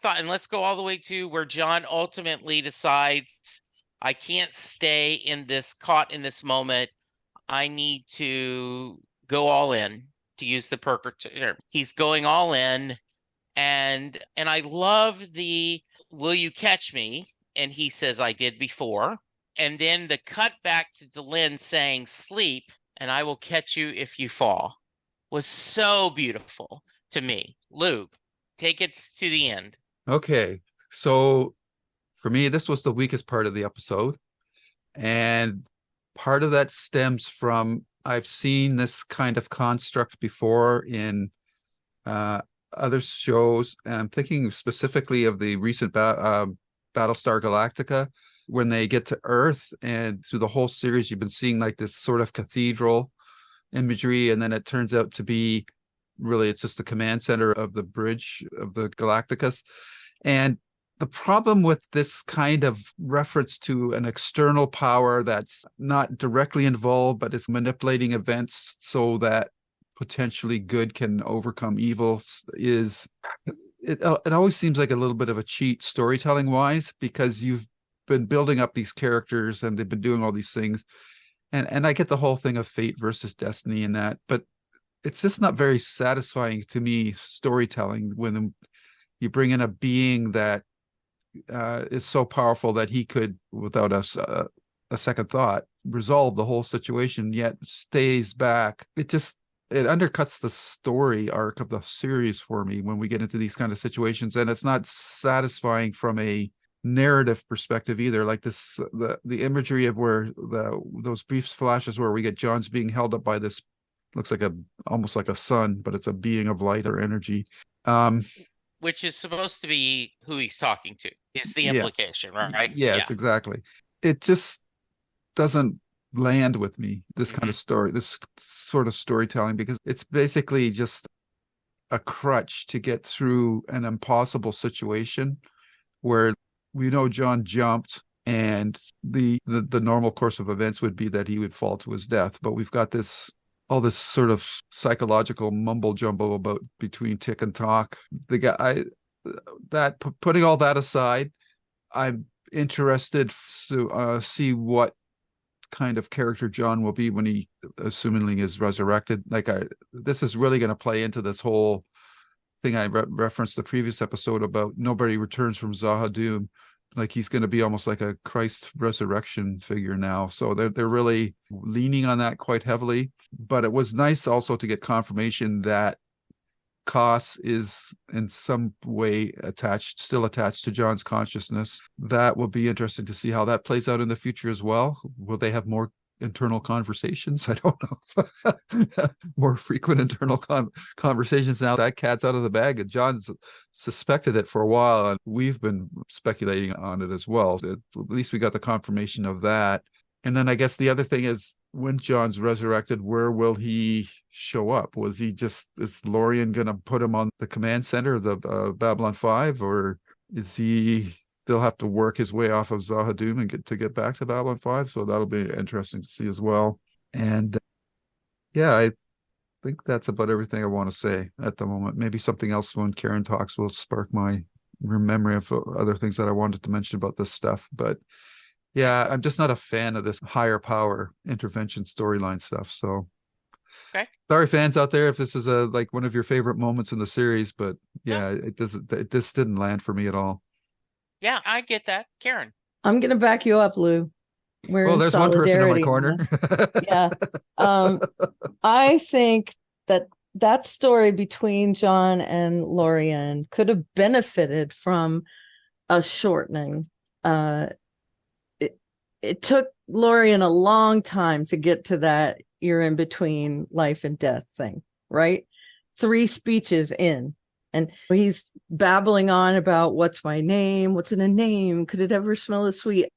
And let's go all the way to where John ultimately decides, I can't stay caught in this moment. I need to go all in, to use the Perker term. He's going all in. And I love the, will you catch me? And he says, I did before. And then the cut back to Delenn saying, sleep, and I will catch you if you fall, was so beautiful to me. Lou, take it to the end. Okay. So for me, this was the weakest part of the episode. And part of that stems from, I've seen this kind of construct before in other shows. And I'm thinking specifically of the recent Battlestar Galactica, when they get to Earth, and through the whole series, you've been seeing like this sort of cathedral imagery. And then it turns out to be really, it's just the command center of the bridge of the Galacticus. And the problem with this kind of reference to an external power that's not directly involved, but is manipulating events so that potentially good can overcome evil, is it always seems like a little bit of a cheat storytelling wise, because you've been building up these characters and they've been doing all these things. And I get the whole thing of fate versus destiny and that, but it's just not very satisfying to me storytelling when you bring in a being that is so powerful that he could, without a second thought, resolve the whole situation, yet stays back. It undercuts the story arc of the series for me when we get into these kind of situations, and it's not satisfying from a narrative perspective either. Like this, the imagery of where those brief flashes where we get John's being held up by this, looks like almost like a sun, but it's a being of light or energy. Which is supposed to be who he's talking to, is the implication, right? Yes, yeah. Exactly. It just doesn't land with me, this kind of story, this sort of storytelling, because it's basically just a crutch to get through an impossible situation where we know John jumped, and the normal course of events would be that he would fall to his death. But we've got all this sort of psychological mumbo jumbo about between tick and talk. Putting all that aside, I'm interested to see what kind of character John will be when he assumingly is resurrected. This is really going to play into this whole thing I referenced the previous episode about nobody returns from Zahadum. Like he's going to be almost like a Christ resurrection figure now. So they're really leaning on that quite heavily. But it was nice also to get confirmation that Kos is in some way still attached to John's consciousness. That will be interesting to see how that plays out in the future as well. Will they have more internal conversations? I don't know. More frequent internal conversations now. That cat's out of the bag, and John's suspected it for a while, and we've been speculating on it as well. At least we got the confirmation of that. And then I guess the other thing is, when John's resurrected, where will he show up? Is Lorien going to put him on the command center of the Babylon 5, or is he still have to work his way off of Zahadum and get back to Babylon 5? So that'll be interesting to see as well. And I think that's about everything I want to say at the moment. Maybe something else when Karen talks will spark my memory of other things that I wanted to mention about this stuff. But yeah, I'm just not a fan of this higher power intervention storyline stuff. So, okay, sorry, fans out there, if this is like one of your favorite moments in the series, but it just didn't land for me at all. Yeah, I get that, Karen. I'm gonna back you up, Lou. There's one person in my corner. Yeah, I think that story between John and Lorien could have benefited from a shortening. It took Lorien a long time to get to that you're in between life and death thing, right? 3 speeches in, and he's babbling on about what's my name, what's in a name, could it ever smell as sweet?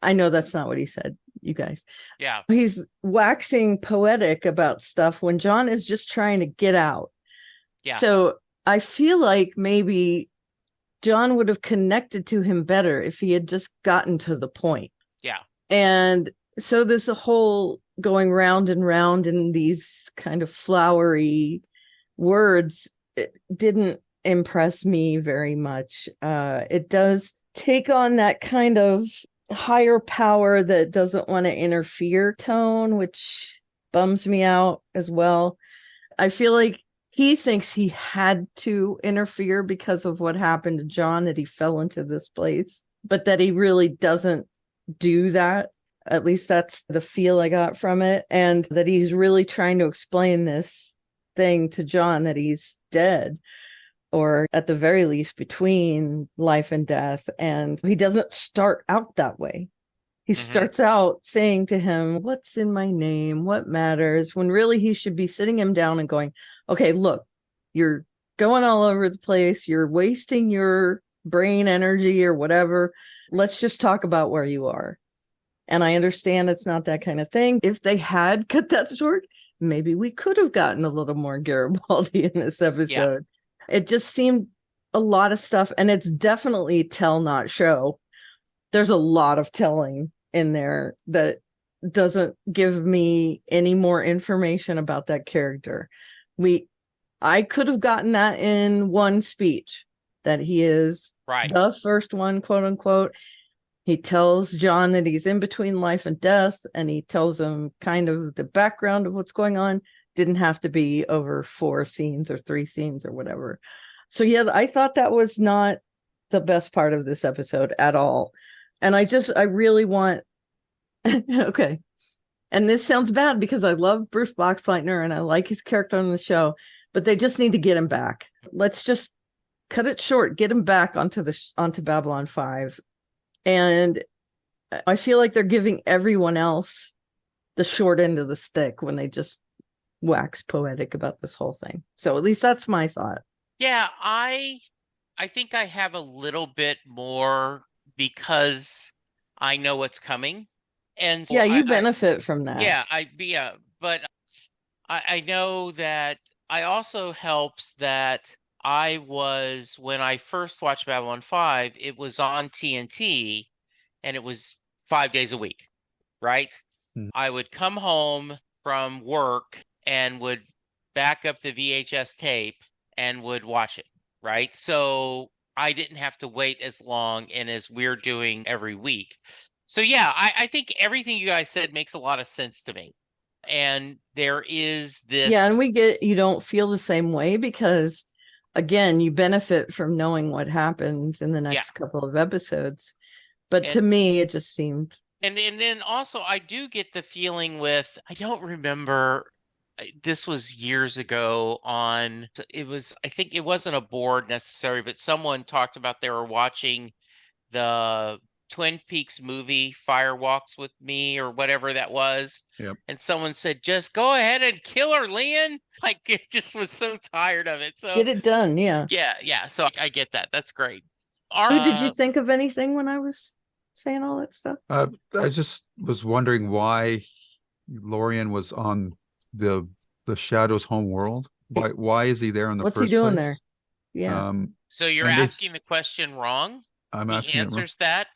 I know that's not what he said, you guys. Yeah. He's waxing poetic about stuff when John is just trying to get out. Yeah. So I feel like maybe John would have connected to him better if he had just gotten to the point. Yeah. And So this whole going round and round in these kind of flowery words, it didn't impress me very much. It does take on that kind of higher power that doesn't want to interfere tone, which bums me out as well. I feel like he thinks he had to interfere because of what happened to John, that he fell into this place, but that he really doesn't do that. At least that's the feel I got from it. And that he's really trying to explain this thing to John, that he's dead, or at the very least between life and death. And he doesn't start out that way. He starts out saying to him, "What's in my name? What matters?" When really he should be sitting him down and going, "Okay, look, you're going all over the place. You're wasting your brain energy or whatever. Let's just talk about where you are." And I understand it's not that kind of thing. If they had cut that short, maybe we could have gotten a little more Garibaldi in this episode. Yeah. It just seemed a lot of stuff, and it's definitely tell, not show. There's a lot of telling in there that doesn't give me any more information about that character. I could have gotten that in one speech, that he is the first one, quote unquote. He tells John that he's in between life and death, and he tells him kind of the background of what's going on. Didn't have to be over 4 scenes or 3 scenes or whatever. So yeah, I thought that was not the best part of this episode at all. And I really want, okay. And this sounds bad because I love Bruce Boxleitner and I like his character on the show, but they just need to get him back. Let's just cut it short, get him back onto Babylon 5. And I feel like they're giving everyone else the short end of the stick when they just wax poetic about this whole thing. So at least that's my thought. Yeah, I think I have a little bit more because I know what's coming. And so yeah, you benefit from that. Yeah, but I know that I also helps that when I first watched Babylon 5, it was on TNT and it was 5 days a week, right? Mm-hmm. I would come home from work and would back up the VHS tape and would watch it, right? So I didn't have to wait as long and as we're doing every week. So yeah, I think everything you guys said makes a lot of sense to me. And there is this. Yeah, and you don't feel the same way because, again, you benefit from knowing what happens in the next couple of episodes. But to me, it just seemed. And then also, I do get the feeling I don't remember. This was years ago I think it wasn't a board necessarily, but someone talked about they were watching the Twin Peaks movie Fire Walks with Me or whatever that was. Yep. And someone said, just go ahead and kill her, Lorien. Like, it just was so tired of it. So get it done. Yeah. Yeah. So I get that. That's great. Did you think of anything when I was saying all that stuff? I just was wondering why Lorien was on the Shadow's home world. Why is he there in the first place? What's he doing there? Yeah. So you're asking the question wrong. I'm asking. He answers that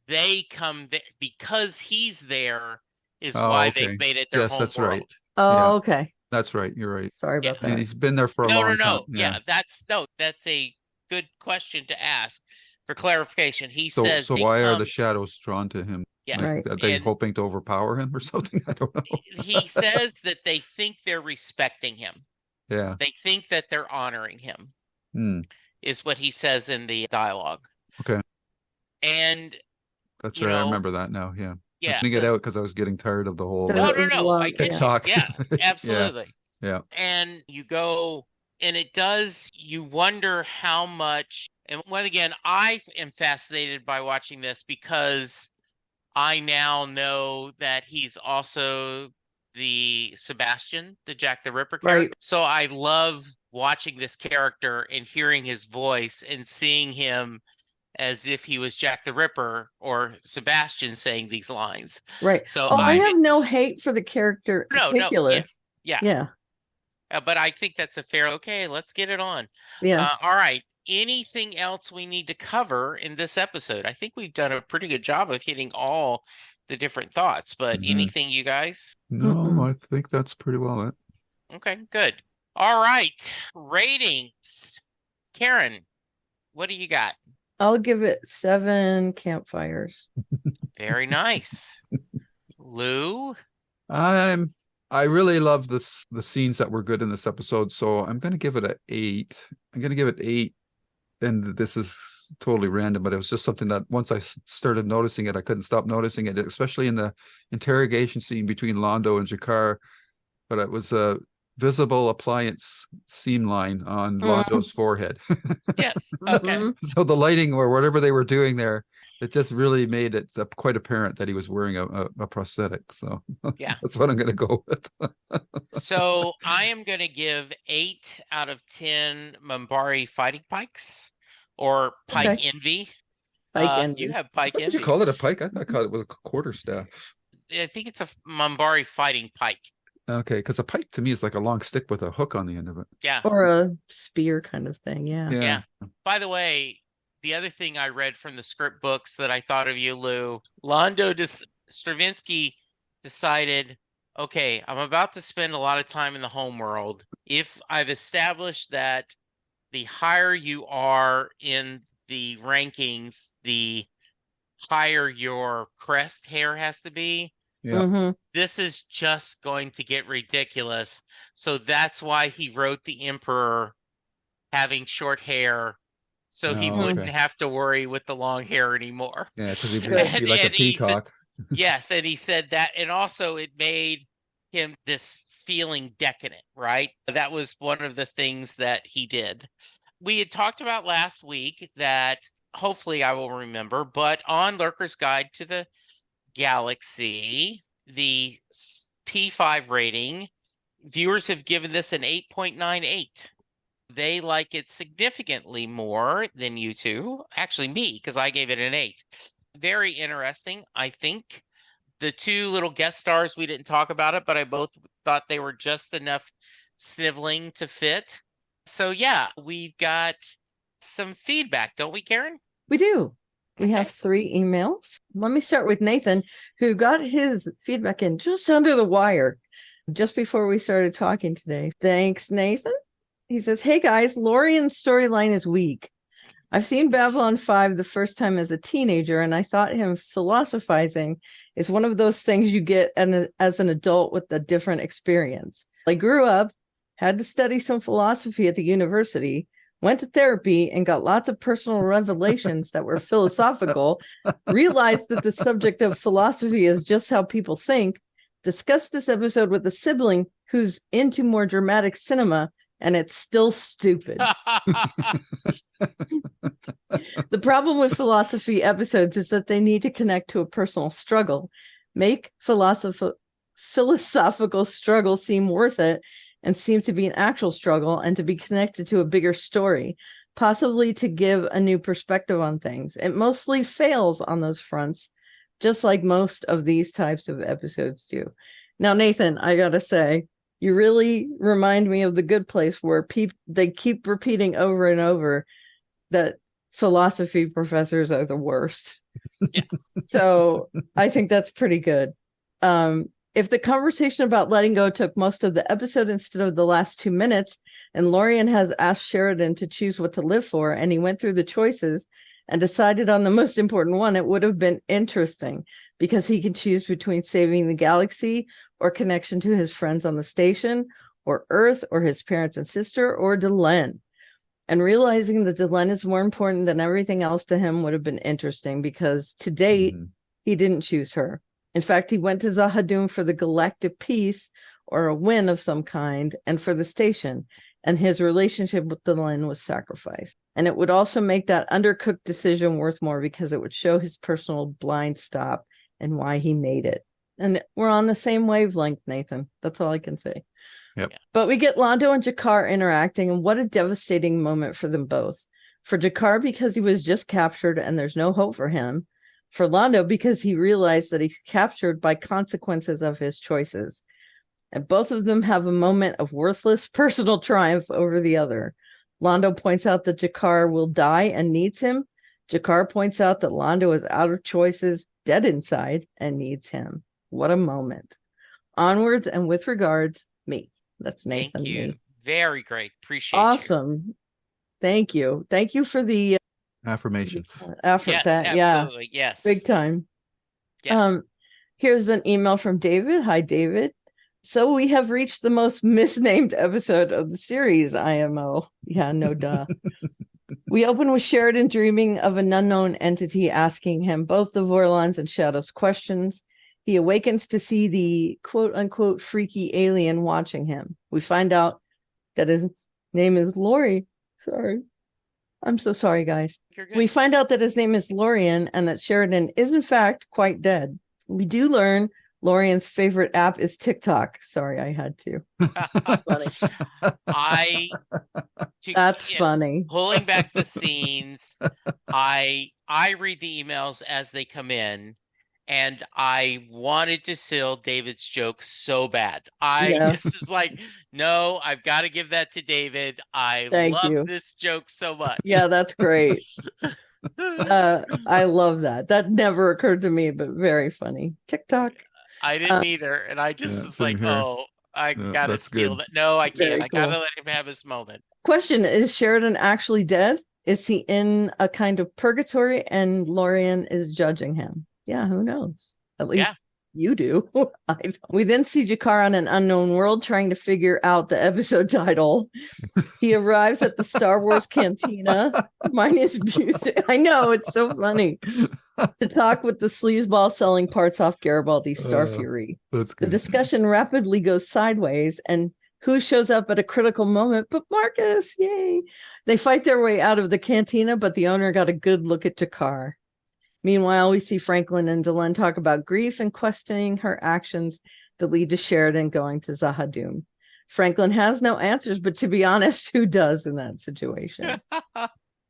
they come there because he's there is why they've made it their home that's world. Right. Oh, okay. That's right. You're right. Sorry about that. And he's been there for a long time. No. Yeah, that's a good question to ask for clarification. So why are the shadows drawn to him? Yeah. Right. Are they hoping to overpower him or something? I don't know. He says that they think they're respecting him. Yeah. They think that they're honoring him. Is what he says in the dialogue. Okay. And that's right. I remember that now. Yeah. Yeah. I get out because I was getting tired of the whole No. I get talk. Yeah, absolutely. Yeah. And you go, and you wonder how much. And when again, I am fascinated by watching this because I now know that he's also the Sebastian, the Jack the Ripper character. Right. So I love watching this character and hearing his voice and seeing him as if he was Jack the Ripper or Sebastian saying these lines. Right. So I have no hate for the character in particular. No. Yeah. But I think that's a fair, okay, let's get it on. Yeah. All right. Anything else we need to cover in this episode? I think we've done a pretty good job of hitting all the different thoughts. But anything you guys? No, I think that's pretty well it. Okay, good. All right. Ratings. Karen, what do you got? I'll give it 7 campfires. Very nice. Lou? I really love the scenes that were good in this episode, so I'm going to give it an 8. I'm going to give it 8, and this is totally random, but it was just something that once I started noticing it, I couldn't stop noticing it, especially in the interrogation scene between Londo and Jakar. But it was a visible appliance seam line on Londo's forehead. Yes. Okay. So the lighting or whatever they were doing there, it just really made it quite apparent that he was wearing a prosthetic. So yeah, that's what I'm going to go with. So I am going to give 8 out of 10 Mambari fighting pikes, or pike envy. Pike envy. You have pike envy. Did you call it a pike? I thought it was a quarterstaff. I think it's a Mambari fighting pike. Okay, because a pike to me is like a long stick with a hook on the end of it. Yeah. Or a spear kind of thing. Yeah. By the way, the other thing I read from the script books that I thought of you, Lou, Stravinsky decided, okay, I'm about to spend a lot of time in the home world. If I've established that the higher you are in the rankings, the higher your crest hair has to be. Yeah. This is just going to get ridiculous. So that's why he wrote the Emperor having short hair, so he wouldn't have to worry with the long hair anymore. Yeah, because he'd be like a peacock. Yes, and he said that, and also it made him this feeling decadent, right? That was one of the things that he did. We had talked about last week that, hopefully I will remember, but on Lurker's Guide to the Galaxy, the P5 rating, viewers have given this an 8.98. They like it significantly more than you two. Actually, me, because I gave it an 8. Very interesting. I think the 2 little guest stars, we didn't talk about it, but I both thought they were just enough sniveling to fit. So yeah, we've got some feedback, don't we, Karen? We do. We have 3 emails. Let me start with Nathan, who got his feedback in just under the wire, just before we started talking today. Thanks, Nathan. He says, hey guys, Lorien's storyline is weak. I've seen Babylon 5 the first time as a teenager, and I thought him philosophizing is one of those things you get as an adult with a different experience. I grew up, had to study some philosophy at the university, went to therapy, and got lots of personal revelations that were philosophical, realized that the subject of philosophy is just how people think, discussed this episode with a sibling who's into more dramatic cinema, and it's still stupid. The problem with philosophy episodes is that they need to connect to a personal struggle, make philosophical struggle seem worth it, and seem to be an actual struggle, and to be connected to a bigger story, possibly to give a new perspective on things. It mostly fails on those fronts, just like most of these types of episodes do. Now, Nathan, I gotta say, you really remind me of The Good Place, where they keep repeating over and over that philosophy professors are the worst. Yeah. So I think that's pretty good. If the conversation about letting go took most of the episode instead of the last 2 minutes, and Lorien has asked Sheridan to choose what to live for, and he went through the choices and decided on the most important one, it would have been interesting, because he could choose between saving the galaxy or connection to his friends on the station, or Earth, or his parents and sister, or Delenn. And realizing that Delenn is more important than everything else to him would have been interesting, because to date, he didn't choose her. In fact, he went to Zahadum for the galactic peace, or a win of some kind, and for the station, and his relationship with Delenn was sacrificed. And it would also make that undercooked decision worth more, because it would show his personal blind stop and why he made it. And we're on the same wavelength, Nathan. That's all I can say. Yep. But we get Londo and Jakar interacting, and what a devastating moment for them both. For Jakar, because he was just captured and there's no hope for him. For Londo, because he realized that he's captured by consequences of his choices. And both of them have a moment of worthless personal triumph over the other. Londo points out that Jakar will die and needs him. Jakar points out that Londo is out of choices dead inside and needs him. What a moment. Onwards and with regards, me. That's Nathan. Thank you. Me. Very great. Appreciate Awesome. Thank you. Thank you for the Affirmation. effort. Yes, that absolutely. Yeah, Yes. big time. Yeah. Here's an email from David. Hi, David. So we have reached the most misnamed episode of the series, IMO. Yeah, no duh. We open with Sheridan dreaming of an unknown entity asking him both the Vorlons and Shadows questions. He awakens to see the quote-unquote freaky alien watching him. We find out that his name is Lorien. Sorry. I'm so sorry, guys. We find out that his name is Lorien and that Sheridan is, in fact, quite dead. We do learn Lorien's favorite app is TikTok. Sorry, I had to. Funny. That's funny. Pulling back the scenes, I read the emails as they come in, and I wanted to steal David's joke so bad. I just was like, no, I've got to give that to David. I love this joke so much. Yeah, that's great. I love that. That never occurred to me, but very funny. TikTok. I didn't either, and I just was like, oh, I gotta steal that. No, I can't. I gotta let him have his moment. Question: is Sheridan actually dead? Is he in a kind of purgatory and Lorien is judging him? Yeah, who knows? At least you do. We then see G'Kar on an unknown world trying to figure out the episode title. He arrives at the Star Wars cantina. Mine is music. I know, it's so funny. To talk with the sleazeball selling parts off Garibaldi Star Fury. The discussion rapidly goes sideways, and who shows up at a critical moment but Marcus? Yay! They fight their way out of the cantina, but the owner got a good look at G'Kar. Meanwhile, we see Franklin and Delenn talk about grief and questioning her actions that lead to Sheridan going to Zahadum. Franklin has no answers, but to be honest, who does in that situation?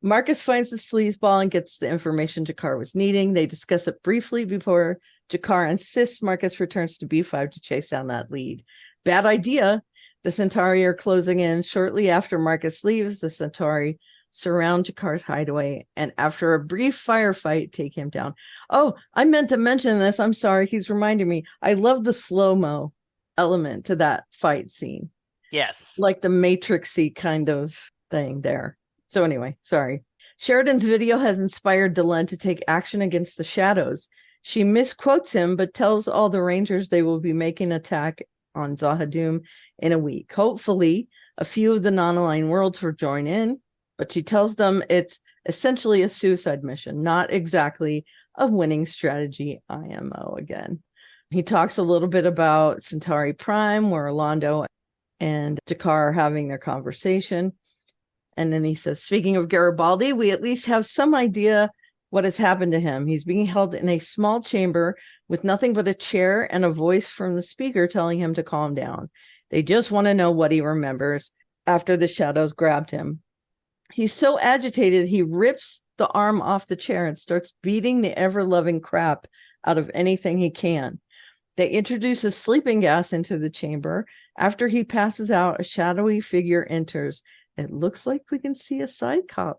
Marcus finds the sleazeball and gets the information G'Kar was needing. They discuss it briefly before G'Kar insists Marcus returns to B5 to chase down that lead. Bad idea. The Centauri are closing in. Shortly after Marcus leaves, the Centauri surround G'Kar's hideaway, and after a brief firefight, take him down. Oh, I meant to mention this. I'm sorry. He's reminding me. I love the slow-mo element to that fight scene. Yes. Like the Matrix-y kind of thing there. So anyway, sorry. Sheridan's video has inspired Delenn to take action against the Shadows. She misquotes him, but tells all the Rangers they will be making an attack on Zahadum in a week. Hopefully, a few of the non-aligned worlds will join in, but she tells them it's essentially a suicide mission, not exactly a winning strategy, IMO again. He talks a little bit about Centauri Prime, where Orlando and G'Kar are having their conversation. And then he says, speaking of Garibaldi, we at least have some idea what has happened to him. He's being held in a small chamber with nothing but a chair and a voice from the speaker telling him to calm down. They just want to know what he remembers after the Shadows grabbed him. He's so agitated, he rips the arm off the chair and starts beating the ever-loving crap out of anything he can. They introduce a sleeping gas into the chamber. After he passes out, a shadowy figure enters. It looks like we can see a Psycorp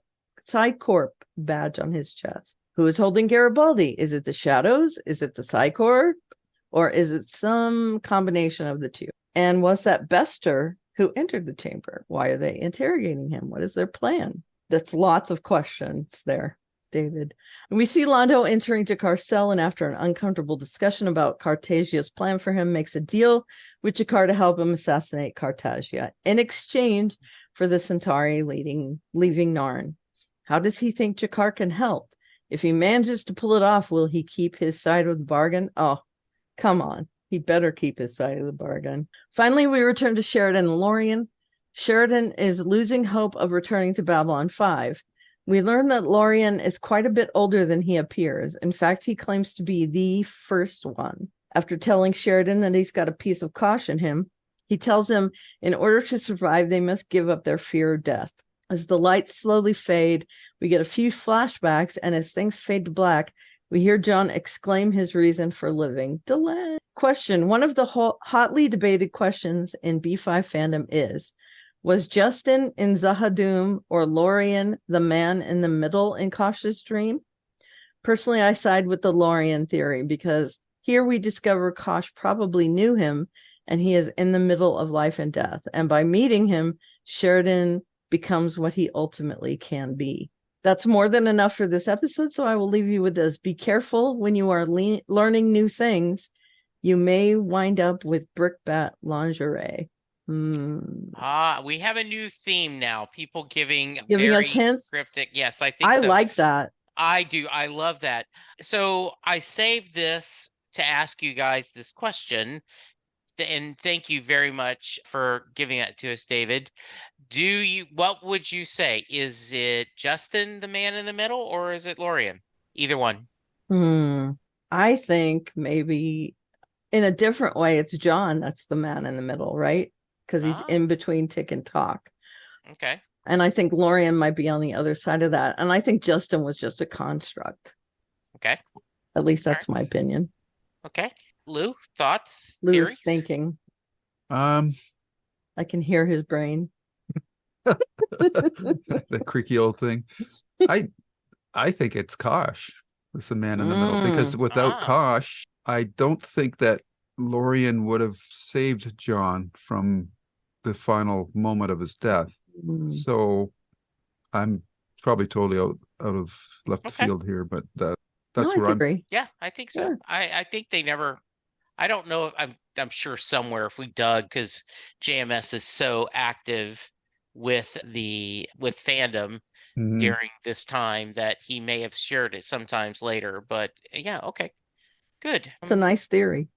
badge on his chest. Who is holding Garibaldi? Is it the Shadows? Is it the Psycorp? Or is it some combination of the two? And was that Bester who entered the chamber? Why are they interrogating him? What is their plan? That's lots of questions there, David. And we see Londo entering G'Kar's cell, and after an uncomfortable discussion about Cartasia's plan for him, makes a deal with G'Kar to help him assassinate Cartasia in exchange for the Centauri leaving Narn. How does he think G'Kar can help? If he manages to pull it off, will he keep his side of the bargain? Oh, come on. He better keep his side of the bargain. Finally, we return to Sheridan and Lorien. Sheridan is losing hope of returning to Babylon 5. We learn that Lorien is quite a bit older than he appears. In fact, he claims to be the first one. After telling Sheridan that he's got a piece of caution him, he tells him in order to survive, they must give up their fear of death. As the lights slowly fade, we get a few flashbacks, and as things fade to black, we hear John exclaim his reason for living. Delay. Question. One of the hotly debated questions in B5 fandom is, was Justin in Zahadum or Lorien the man in the middle in Kosh's dream? Personally, I side with the Lorien theory because here we discover Kosh probably knew him and he is in the middle of life and death. And by meeting him, Sheridan becomes what he ultimately can be. That's more than enough for this episode, so I will leave you with this. Be careful when you are learning new things. You may wind up with brickbat lingerie. We have a new theme now. People giving Giving very us hints. Cryptic. Yes, I think I so. like that. I do. I love that. So I saved this to ask you guys this question. And thank you very much for giving that to us, David. What would you say? Is it Justin, the man in the middle, or is it Lorien? Either one. I think maybe in a different way, it's John that's the man in the middle, right? Because he's in between tick and talk. Okay. And I think Lorien might be on the other side of that. And I think Justin was just a construct. Okay. At least that's my opinion. Okay. Lou, thoughts? Lou theories? is thinking. I can hear his brain. The creaky old thing. I think it's Kosh. It's the man in the middle. Because without Kosh, I don't think that Lorien would have saved John from the final moment of his death. So I'm probably totally out of left field here, but that's where I agree. Yeah, I think so. Yeah. I think they never. I don't know. I'm sure somewhere if we dug, because JMS is so active with fandom during this time that he may have shared it sometimes later. But yeah, okay, good. It's a nice theory.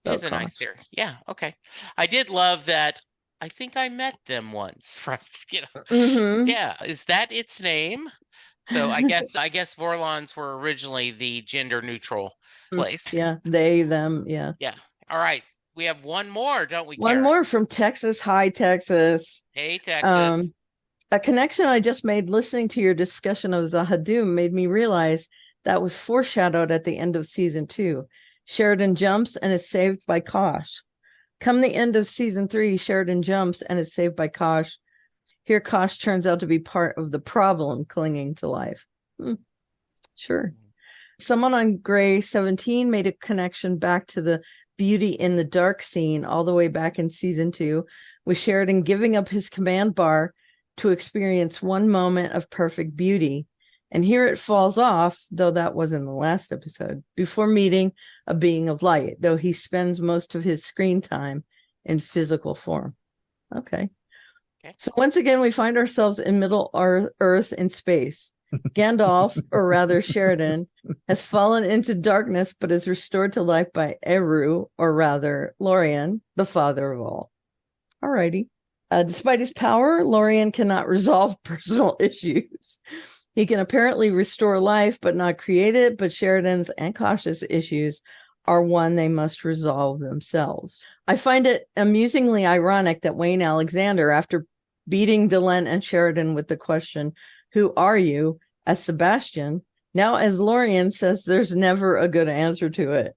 It is a nice theory. Yeah, okay. I did love that. I think I met them once, right? Yeah. Is that its name? So I guess Vorlons were originally the gender neutral place. Yeah, they, them, yeah. Yeah. All right. We have one more, don't we? One more from Texas. Hi, Texas. Hey, Texas. A connection I just made listening to your discussion of Zahadum made me realize that was foreshadowed at the end of season 2. Sheridan jumps and is saved by Kosh. Come the end of season 3, Sheridan jumps and is saved by Kosh. Here, Kosh turns out to be part of the problem clinging to life. Sure. Someone on Gray 17 made a connection back to the beauty in the dark scene all the way back in season 2, with Sheridan giving up his command bar to experience one moment of perfect beauty. And here it falls off, though that was in the last episode, before meeting a being of light, though he spends most of his screen time in physical form. Okay. So once again, we find ourselves in Middle Earth in space. Gandalf, or rather Sheridan, has fallen into darkness, but is restored to life by Eru, or rather Lorien, the father of all. Alrighty. Despite his power, Lorien cannot resolve personal issues. He can apparently restore life, but not create it. But Sheridan's and Kosh's issues are one they must resolve themselves. I find it amusingly ironic that Wayne Alexander, after beating Delenn and Sheridan with the question, "Who are you?" as Sebastian, now as Lorien, says there's never a good answer to it.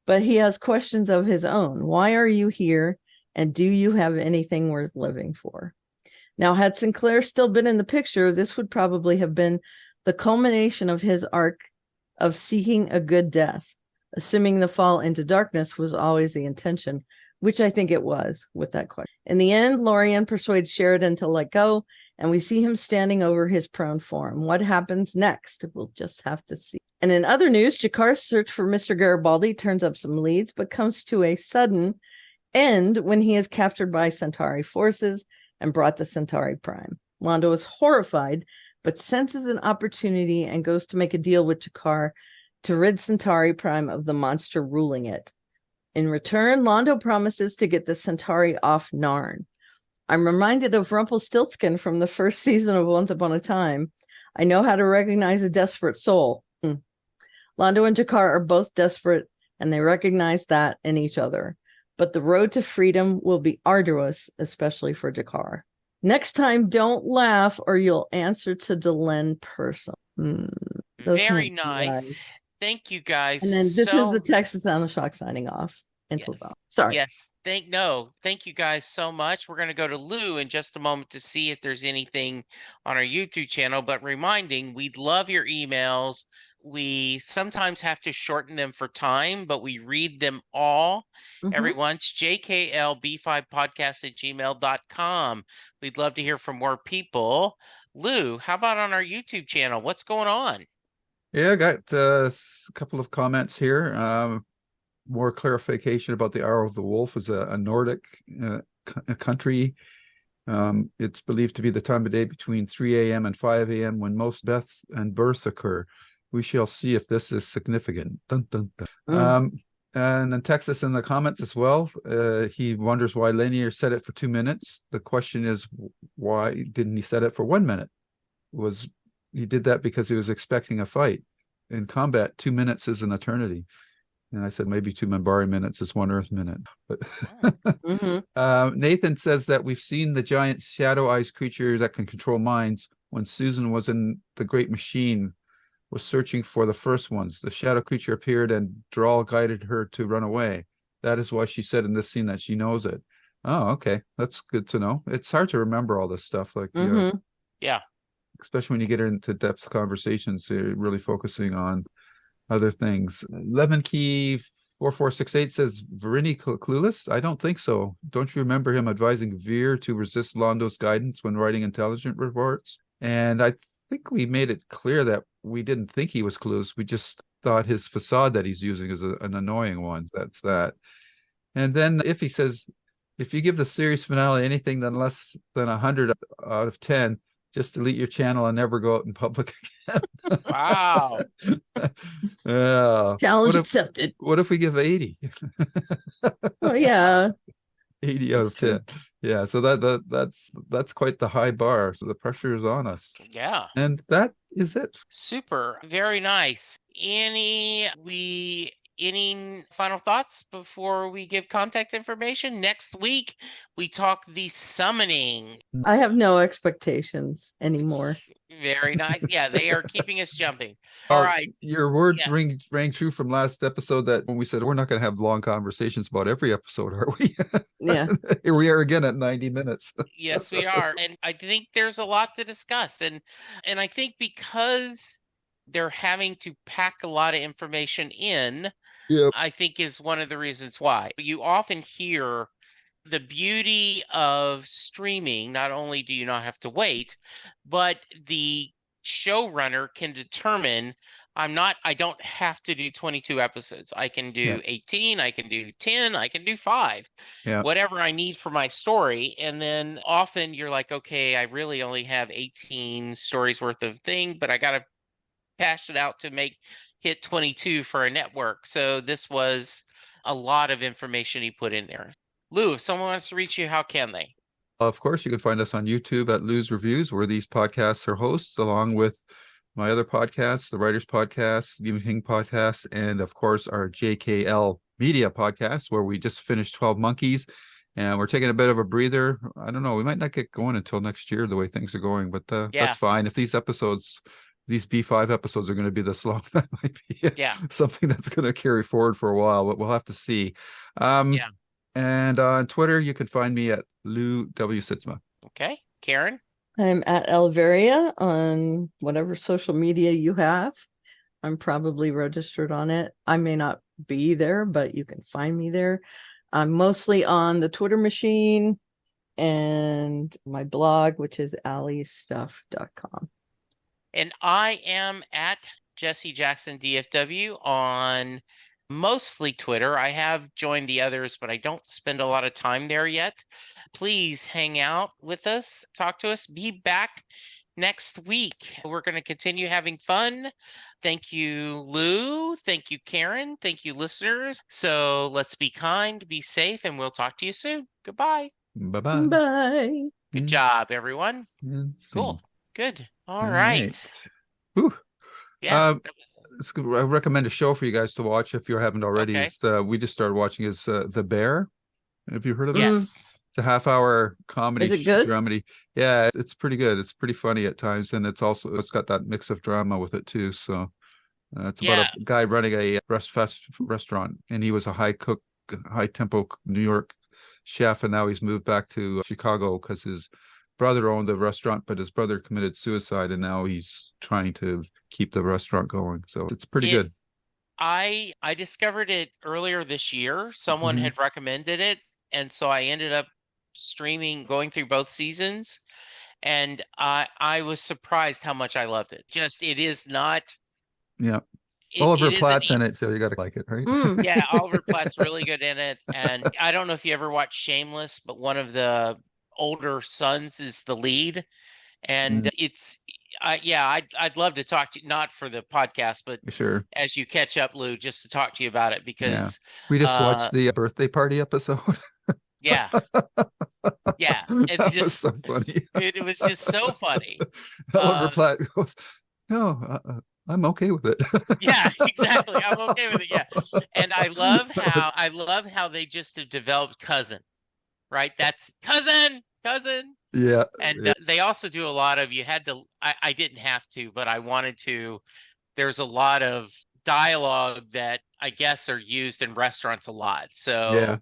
But he has questions of his own. Why are you here? And do you have anything worth living for? Now, had Sinclair still been in the picture, this would probably have been the culmination of his arc of seeking a good death, assuming the fall into darkness was always the intention, which I think it was with that question. In the end, Lorien persuades Sheridan to let go, and we see him standing over his prone form. What happens next? We'll just have to see. And in other news, Jakar's search for Mr. Garibaldi turns up some leads, but comes to a sudden end when he is captured by Centauri forces and brought to Centauri Prime. Londo is horrified, but senses an opportunity and goes to make a deal with Jakar to rid Centauri Prime of the monster ruling it. In return, Londo promises to get the Centauri off Narn. I'm reminded of Rumpelstiltskin from the first season of Once Upon a Time. I know how to recognize a desperate soul. Londo and Jakar are both desperate, and they recognize that in each other. But the road to freedom will be arduous, especially for Jakar. Next time, don't laugh or you'll answer to Delenn personally. Very nice. Guys. Thank you guys. And then this is the Texas on the Shock signing off. Until sorry. Yes. Thank you guys so much. We're going to go to Lou in just a moment to see if there's anything on our YouTube channel, but reminding, we'd love your emails. We sometimes have to shorten them for time, but we read them all every once. jklb5podcast@gmail.com. We'd love to hear from more people. Lou, how about on our YouTube channel? What's going on? Yeah, I got a couple of comments here. More clarification about the Hour of the Wolf is a Nordic country. It's believed to be the time of day between 3 a.m. and 5 a.m. when most deaths and births occur. We shall see if this is significant. Dun, dun, dun. And then Texas in the comments as well. He wonders why Linear said it for 2 minutes. The question is, why didn't he set it for 1 minute? He did that because he was expecting a fight. In combat, 2 minutes is an eternity. And I said maybe 2 Minbari minutes is 1 Earth minute. But Nathan says that we've seen the giant shadow eyes creature that can control minds. When Susan was in the Great Machine, was searching for the first ones. The shadow creature appeared and Dral guided her to run away. That is why she said in this scene that she knows it. Oh, okay. That's good to know. It's hard to remember all this stuff. Yeah. Especially when you get into depth conversations, really focusing on other things. Lemon Key 4468 says, Verini clueless? I don't think so. Don't you remember him advising Veer to resist Londo's guidance when writing intelligence reports? And I think we made it clear that we didn't think he was clueless. We just thought his facade that he's using is an annoying one. That's that. And then if he says, if you give the series finale anything than less than 100 out of 10, just delete your channel and never go out in public again. Wow. Challenge accepted. What if we give 80? Oh, yeah. 80 out of 10. Yeah, so that's quite the high bar. So the pressure is on us. Yeah. And that is it. Super. Very nice. Any final thoughts before we give contact information? Next week, we talk the summoning. I have no expectations anymore. Very nice. Yeah, they are keeping us jumping. All right. Your words rang true from last episode that when we said we're not going to have long conversations about every episode, are we? Yeah. Here we are again at 90 minutes. Yes, we are. And I think there's a lot to discuss. And I think because they're having to pack a lot of information in, I think is one of the reasons why. You often hear the beauty of streaming. Not only do you not have to wait, but the showrunner can determine I don't have to do 22 episodes. I can do 18, I can do 10, I can do 5. Whatever I need for my story. And then often you're like, okay, I really only have 18 stories worth of thing, but I got to cash it out to hit 22 for a network. So this was a lot of information he put in there. Lou, if someone wants to reach you, how can they? Of course, you can find us on YouTube at Lou's Reviews, where these podcasts are hosts, along with my other podcasts, the Writers Podcast, Stephen King Podcast, and of course our JKL Media Podcast, where we just finished 12 Monkeys, and we're taking a bit of a breather. I don't know, we might not get going until next year, the way things are going, but that's fine. If these B5 episodes are going to be this long, that might be something that's going to carry forward for a while, but we'll have to see. And on Twitter, you can find me at Lou W. Sitzma. Okay. Karen? I'm at Elveria on whatever social media you have. I'm probably registered on it. I may not be there, but you can find me there. I'm mostly on the Twitter machine and my blog, which is alliestuff.com. And I am at Jesse Jackson DFW on mostly Twitter. I have joined the others, but I don't spend a lot of time there yet. Please hang out with us, talk to us, be back next week. We're going to continue having fun. Thank you, Lou. Thank you, Karen. Thank you, listeners. So let's be kind, be safe, and we'll talk to you soon. Goodbye. Bye-bye. Bye. Good job, everyone. Cool. Good. All right. Whew. Yeah. I recommend a show for you guys to watch if you haven't already. Okay. We just started watching is The Bear. Have you heard of it? Yes. It's a half-hour comedy. Is it good? Dramedy. Yeah, it's pretty good. It's pretty funny at times, and it's got that mix of drama with it too. So it's about a guy running a fast restaurant, and he was a high-tempo New York chef, and now he's moved back to Chicago because his brother owned a restaurant, but his brother committed suicide, and now he's trying to keep the restaurant going. So it's pretty good. I discovered it earlier this year. Someone Mhm. had recommended it, and so I ended up going through both seasons, and I was surprised how much I loved it. Just it is not. Yeah. It Oliver isn't Platt's in it, so you got to like it, right? Yeah, Oliver Platt's really good in it. And I don't know if you ever watched Shameless, but one of the older sons is the lead. And it's, I'd love to talk to you, not for the podcast, but Sure. as you catch up, Lou, just to talk to you about it because we just watched the birthday party episode. yeah, it's That just was so funny. it was just so funny. Oliver Platt goes, "No, I'm okay with it." Yeah, exactly. I'm okay with it. Yeah, and I love how they just have developed cousin, right? That's cousin. Yeah, And they also do a lot of, I didn't have to, but I wanted to. There's a lot of dialogue that I guess are used in restaurants a lot. So,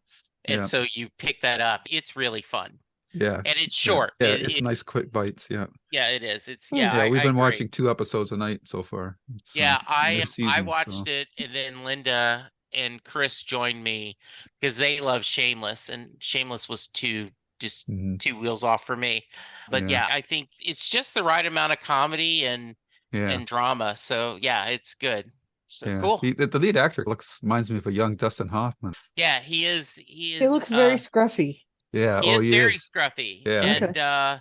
so you pick that up. It's really fun. Yeah. And it's short. Yeah, it's nice quick bites. Yeah. Yeah, it is. It's we've been watching 2 episodes a night so far. I watched it, and then Linda and Chris joined me because they love Shameless, and Shameless was two wheels off for me. But I think it's just the right amount of comedy and drama. So it's good. So cool. The lead actor reminds me of a young Dustin Hoffman. Yeah, he is. He looks very scruffy. Yeah. He is very scruffy. Yeah.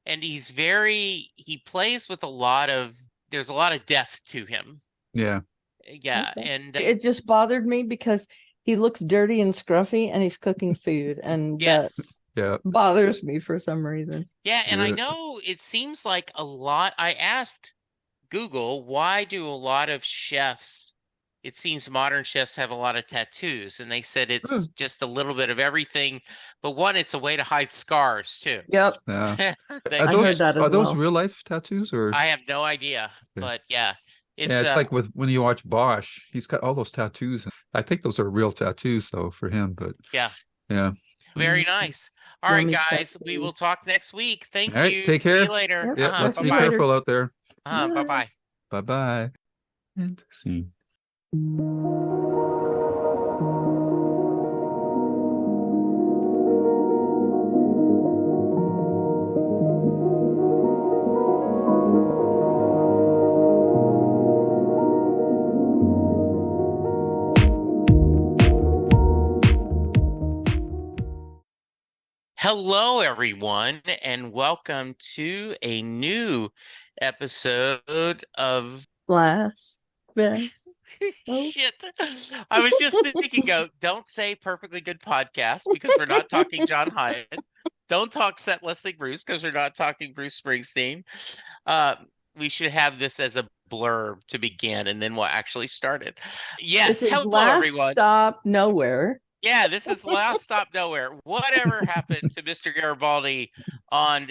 And he plays with there's a lot of depth to him. Yeah. Yeah. Okay. And it just bothered me because he looks dirty and scruffy and he's cooking food. And that bothers me for some reason. Yeah. And I know it seems like I asked Google, why do a lot of chefs, it seems modern chefs have a lot of tattoos, and they said it's just a little bit of everything. But one, it's a way to hide scars too. Yep. Yeah. I heard that as Are those well. real life tattoos or? I have no idea, but it's like when you watch Bosch, he's got all those tattoos. I think those are real tattoos though for him, but yeah. Very nice. All right, guys, we will talk next week. Thank you. Take care. See you later. Yep. Let's be careful out there. Bye-bye. Bye-bye. And scene. Hello, everyone, and welcome to a new episode of Last Best. Shit. I was just thinking, don't say Perfectly Good Podcast because we're not talking John Hyatt. Don't talk Set Leslie Bruce because we're not talking Bruce Springsteen. We should have this as a blurb to begin, and then we'll actually start it. Yes, hello, everyone. Stop Nowhere. Yeah, this is Last Stop Nowhere. Whatever happened to Mr. Garibaldi on